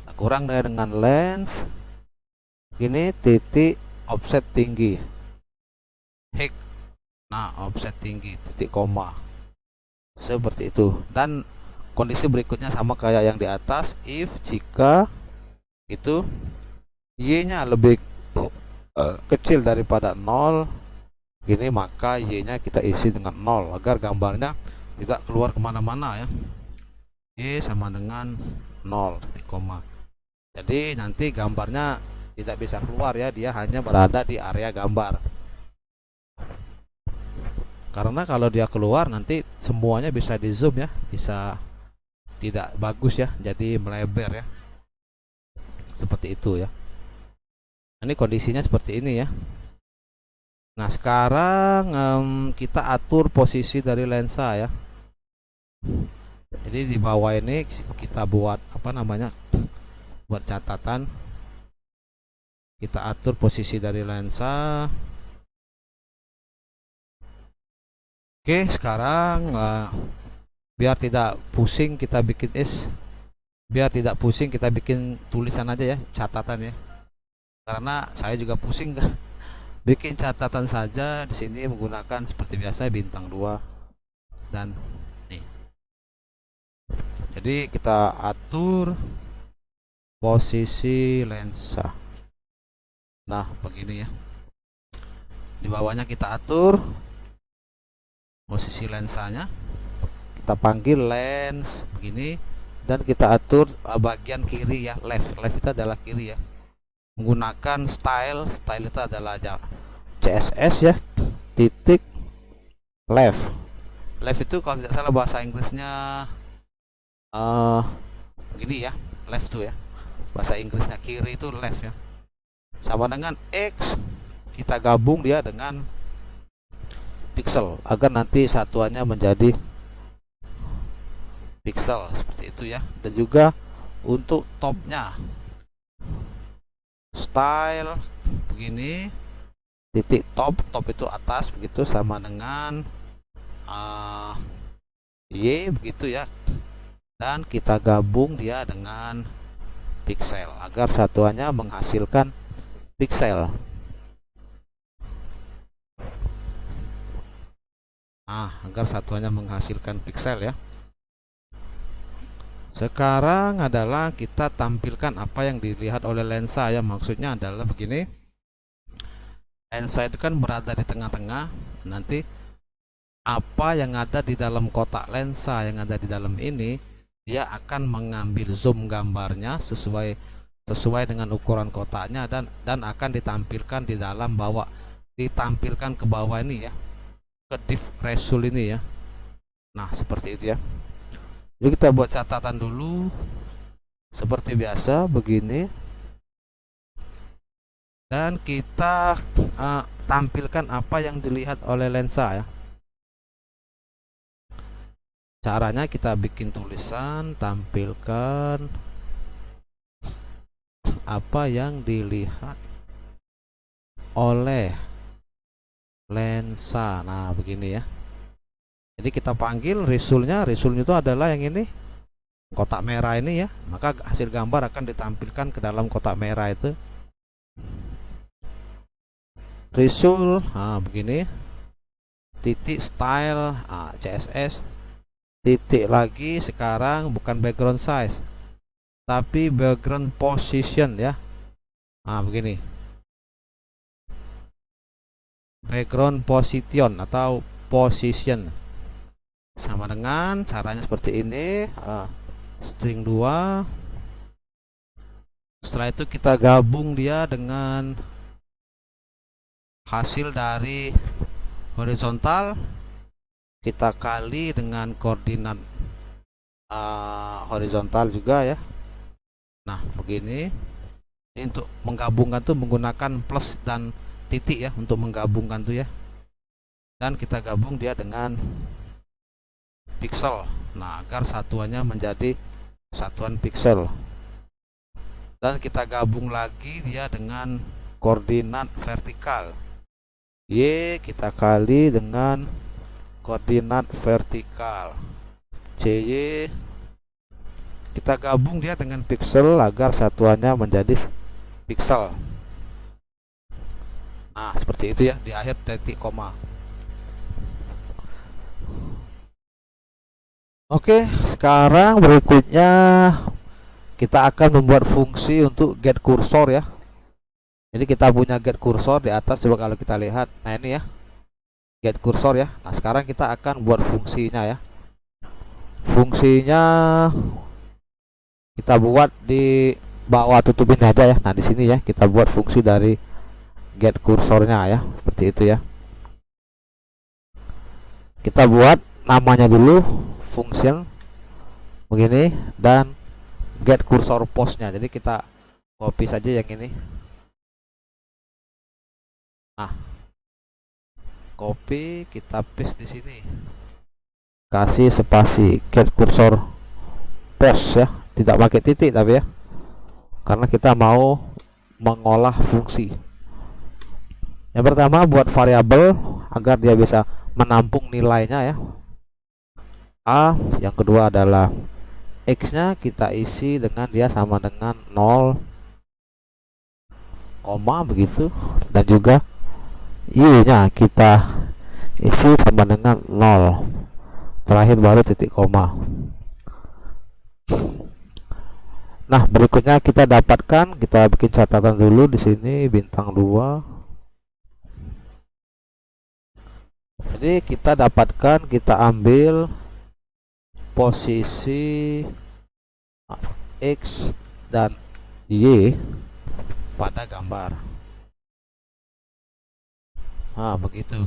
kita kurang dia dengan length, ini titik offset tinggi, height Nah, offset tinggi, titik koma. Seperti itu. Dan kondisi berikutnya sama kayak yang di atas, if jika itu y-nya lebih kecil daripada 0, ini maka y-nya kita isi dengan 0 agar gambarnya tidak keluar kemana-mana ya. Y sama dengan 0, titik koma. Jadi nanti gambarnya tidak bisa keluar ya, dia hanya berada di area gambar. Karena kalau dia keluar nanti semuanya bisa di zoom ya, bisa tidak bagus ya, jadi melebar ya. Seperti itu ya. Ini kondisinya seperti ini ya. Nah sekarang kita atur posisi dari lensa ya. Jadi di bawah ini kita buat apa namanya, buat catatan. Kita atur posisi dari lensa. Oke, sekarang biar tidak pusing kita bikin tulisan aja ya, catatan ya. Karena saya juga pusing kan. Bikin catatan saja di sini menggunakan seperti biasa bintang 2 dan nih. Jadi kita atur posisi lensa. Nah, begini ya. Di bawahnya kita atur posisi lensanya, kita panggil lens begini, dan kita atur bagian kiri ya, left itu adalah kiri ya, menggunakan style itu adalah CSS ya, titik left itu kalau tidak salah bahasa Inggrisnya begini ya, left tuh ya, bahasa Inggrisnya kiri itu left ya, sama dengan X, kita gabung dia dengan pixel agar nanti satuannya menjadi pixel seperti itu ya. Dan juga untuk topnya style begini, titik top itu atas begitu, sama dengan Y begitu ya, dan kita gabung dia dengan pixel agar satuannya menghasilkan pixel. Agar satuannya menghasilkan pixel ya. Sekarang adalah kita tampilkan apa yang dilihat oleh lensa ya. Maksudnya adalah begini. Lensa itu kan berada di tengah-tengah. Nanti apa yang ada di dalam kotak lensa yang ada di dalam ini, dia akan mengambil zoom gambarnya sesuai dengan ukuran kotaknya, dan akan ditampilkan di dalam ditampilkan ke bawah ini ya, ke div result ini ya. Nah seperti itu ya. Jadi kita buat catatan dulu seperti biasa begini, dan kita tampilkan apa yang dilihat oleh lensa ya. Caranya kita bikin tulisan, tampilkan apa yang dilihat oleh lensa. Nah begini ya. Jadi kita panggil resultnya itu adalah yang ini, kotak merah ini ya. Maka hasil gambar akan ditampilkan ke dalam kotak merah itu. Result, begini, titik style, CSS, titik lagi, sekarang bukan background size tapi background position ya. Begini, background position atau position, sama dengan caranya seperti ini. String 2, setelah itu kita gabung dia dengan hasil dari horizontal, kita kali dengan koordinat horizontal juga ya. Nah begini. Ini untuk menggabungkan tuh menggunakan plus dan titik ya, untuk menggabungkan tuh ya. Dan kita gabung dia dengan pixel. Nah agar satuannya menjadi satuan pixel. Dan kita gabung lagi dia dengan koordinat vertikal. Y kita kali dengan koordinat vertikal CY, kita gabung dia dengan pixel agar satuannya menjadi pixel. Nah seperti itu ya, di akhir titik koma. Oke, sekarang berikutnya kita akan membuat fungsi untuk get kursor ya. Jadi kita punya get kursor di atas, coba kalau kita lihat. Nah, ini ya, get kursor ya. Nah, sekarang kita akan buat fungsinya ya. Fungsinya kita buat di bawah, tutupin aja ya. Nah, di sini ya kita buat fungsi dari get kursornya ya, seperti itu ya. Kita buat namanya dulu, function begini, dan get kursor postnya. Jadi kita copy saja yang ini. Nah, copy, kita paste di sini. Kasih spasi, get kursor post ya, tidak pakai titik tapi ya, karena kita mau mengolah fungsi. Yang pertama buat variabel agar dia bisa menampung nilainya ya, A. Yang kedua adalah X nya kita isi dengan dia sama dengan 0, koma begitu, dan juga Y nya kita isi sama dengan 0, terakhir baru titik koma. Nah, berikutnya kita dapatkan, kita bikin catatan dulu di sini, bintang 2. Jadi kita dapatkan, kita ambil posisi X dan Y pada gambar. Nah, begitu.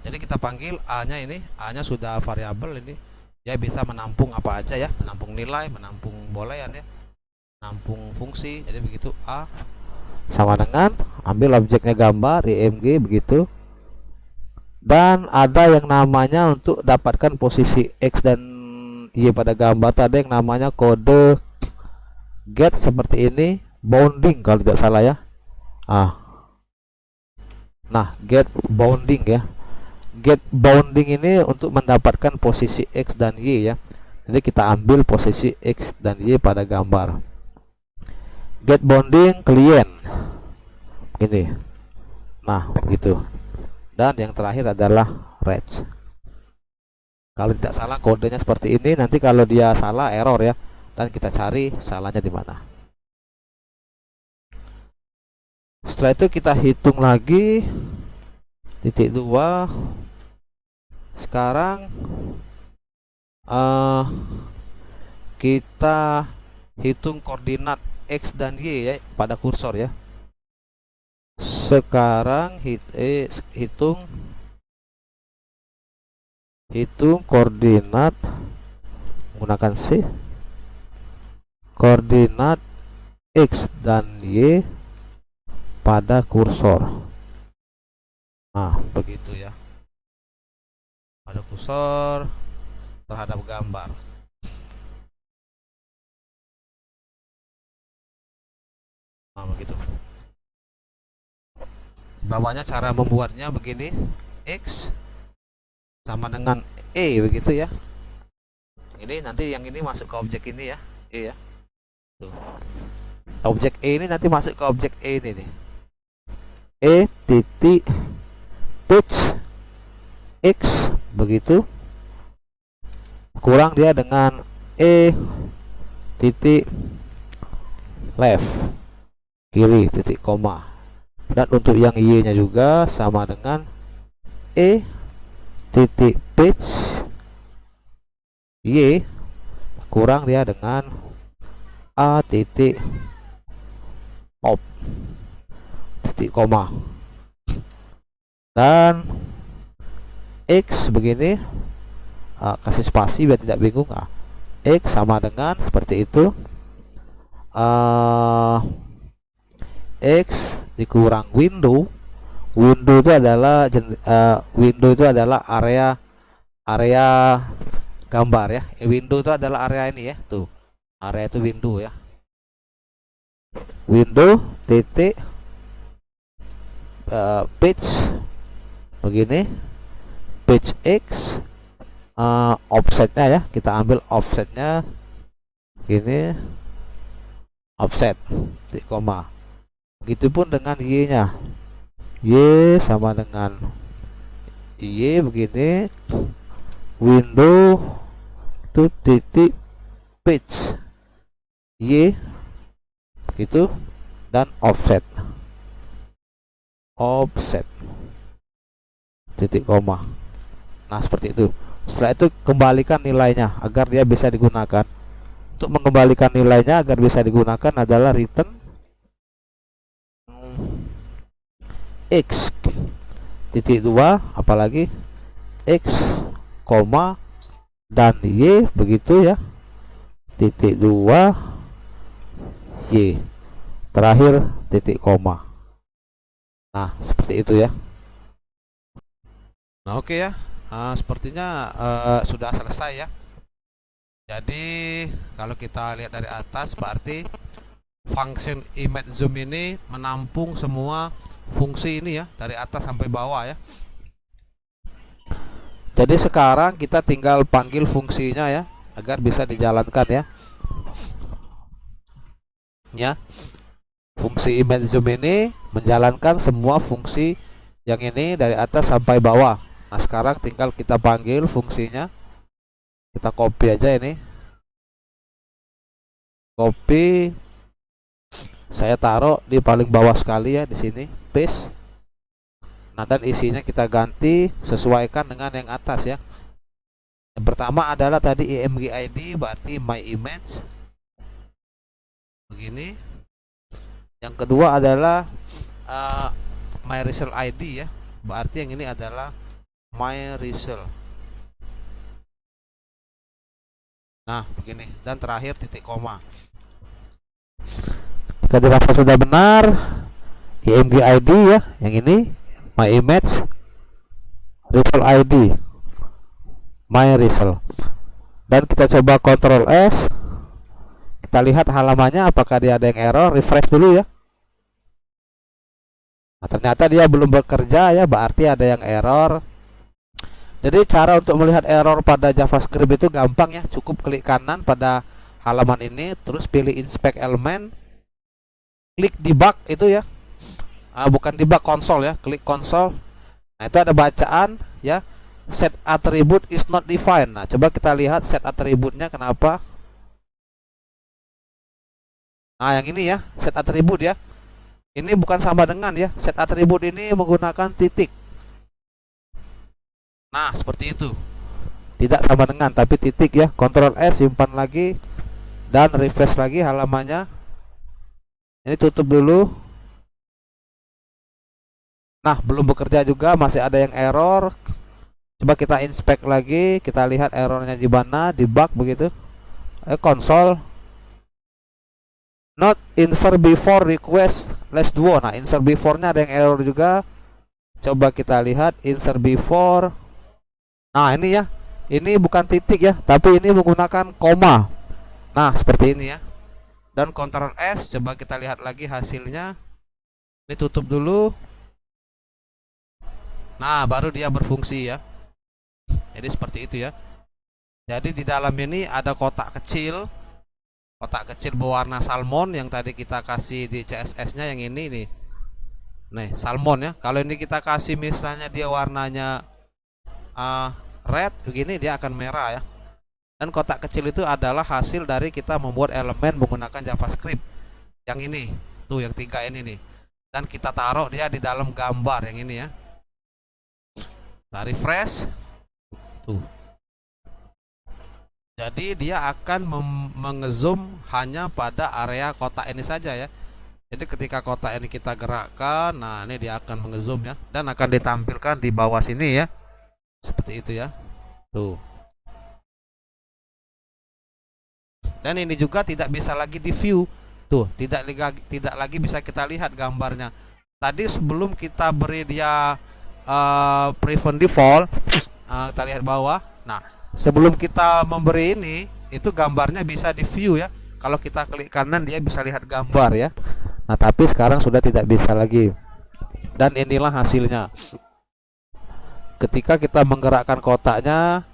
Jadi kita panggil A-nya ini, A-nya sudah variabel ini. Dia bisa menampung apa aja ya, menampung nilai, menampung boolean ya, menampung fungsi. Jadi begitu, A sama dengan ambil objeknya gambar img begitu. Dan ada yang namanya untuk dapatkan posisi X dan Y pada gambar, ada yang namanya kode get seperti ini, bounding kalau tidak salah ya. Nah, get bounding ya. Get bounding ini untuk mendapatkan posisi X dan Y ya. Jadi kita ambil posisi X dan Y pada gambar. Get bounding client ini. Nah, begitu. Dan yang terakhir adalah range. Kalau tidak salah kodenya seperti ini, nanti kalau dia salah error ya, dan kita cari salahnya di mana. Setelah itu kita hitung lagi titik 2. Sekarang kita hitung koordinat X dan Y ya pada kursor ya. Sekarang hitung koordinat menggunakan C, koordinat X dan Y pada kursor. Nah, begitu ya, pada kursor terhadap gambar. Nah, begitu. Bawahnya cara membuatnya begini, X sama dengan E begitu ya. Ini nanti yang ini masuk ke objek ini ya, E ya. Tuh. Objek E ini nanti masuk ke objek E ini nih. E titik pitch X begitu, kurang dia dengan E titik left kiri titik koma. Dan untuk yang Y nya juga sama dengan E titik pitch Y kurang dia dengan A titik op titik koma. Dan X begini, kasih spasi biar tidak bingung. X sama dengan seperti itu, X dikurang window. Window itu adalah area gambar ya. Window itu adalah area ini ya, tuh area itu window ya. Window titik page begini, page X, offsetnya ya, kita ambil offsetnya gini, offset titik koma. Begitupun dengan Y nya, Y sama dengan Y begini, window itu titik page y gitu, dan offset titik koma. Nah seperti itu. Setelah itu kembalikan nilainya agar dia bisa digunakan. Untuk mengembalikan nilainya agar bisa digunakan adalah return x titik 2 apalagi x koma dan y begitu ya, titik 2 y terakhir titik koma. Nah seperti itu ya. Nah oke ya. Sepertinya sudah selesai ya. Jadi kalau kita lihat dari atas berarti function image zoom ini menampung semua fungsi ini ya, dari atas sampai bawah ya. Jadi sekarang kita tinggal panggil fungsinya ya agar bisa dijalankan ya. Ya. Fungsi image zoom ini menjalankan semua fungsi yang ini dari atas sampai bawah. Nah, sekarang tinggal kita panggil fungsinya. Kita copy aja ini. Copy. Saya taruh di paling bawah sekali ya di sini, paste. Nah, dan isinya kita ganti sesuaikan dengan yang atas ya. Yang pertama adalah tadi img id berarti my image. Begini. Yang kedua adalah my result id ya. Berarti yang ini adalah my result. Nah, begini. Dan terakhir titik koma. Jika dirasa sudah benar, img id ya, yang ini my image, result id, my result. Dan kita coba Ctrl S. Kita lihat halamannya apakah dia ada yang error. Refresh dulu ya. Nah, ternyata dia belum bekerja ya, berarti ada yang error. Jadi cara untuk melihat error pada JavaScript itu gampang ya, cukup klik kanan pada halaman ini, terus pilih inspect element, klik debug itu ya, bukan debug konsol ya, klik konsol. Nah itu ada bacaan ya, set attribute is not defined. Nah coba kita lihat set atributnya kenapa. Nah yang ini ya, set atribut ya, ini bukan sama dengan ya, set atribut ini menggunakan titik. Nah seperti itu, tidak sama dengan tapi titik ya. Ctrl S, simpan lagi dan refresh lagi halamannya. Ini tutup dulu. Nah belum bekerja juga, masih ada yang error. Coba kita inspect lagi, kita lihat errornya di mana, debug begitu. Console not insert before request less duo. Nah insert before nya ada yang error juga. Coba kita lihat insert before. Nah ini ya, ini bukan titik ya, tapi ini menggunakan koma. Nah seperti ini ya. Dan Ctrl S, coba kita lihat lagi hasilnya. Ini tutup dulu. Nah baru dia berfungsi ya. Jadi seperti itu ya. Jadi di dalam ini ada kotak kecil berwarna salmon yang tadi kita kasih di CSS nya, yang ini nih. Nih salmon ya. Kalau ini kita kasih misalnya dia warnanya red begini, dia akan merah ya. Dan kotak kecil itu adalah hasil dari kita membuat elemen menggunakan JavaScript. Yang ini tuh, yang 3 ini nih. Dan kita taruh dia di dalam gambar yang ini ya. Nah refresh tuh. Jadi dia akan mengezoom hanya pada area kotak ini saja ya. Jadi ketika kotak ini kita gerakkan, nah ini dia akan mengezoom ya, dan akan ditampilkan di bawah sini ya. Seperti itu ya. Tuh. Dan ini juga tidak bisa lagi di view. Tuh, tidak lagi bisa kita lihat gambarnya. Tadi sebelum kita beri dia prevent default, kita lihat bawah. Nah, sebelum kita memberi ini, itu gambarnya bisa di view ya. Kalau kita klik kanan dia bisa lihat gambar ya. Nah tapi sekarang sudah tidak bisa lagi. Dan inilah hasilnya. Ketika kita menggerakkan kotaknya,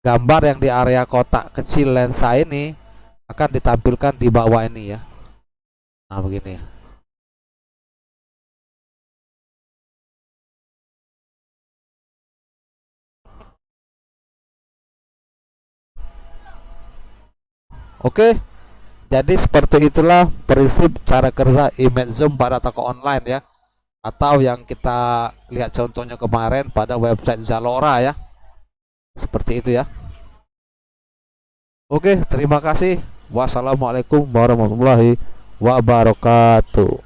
gambar yang di area kotak kecil lensa ini akan ditampilkan di bawah ini ya. Nah begini. Oke, jadi seperti itulah prinsip cara kerja image zoom pada toko online ya, atau yang kita lihat contohnya kemarin pada website Zalora ya. Seperti itu ya. Oke, terima kasih. Wassalamualaikum warahmatullahi wabarakatuh.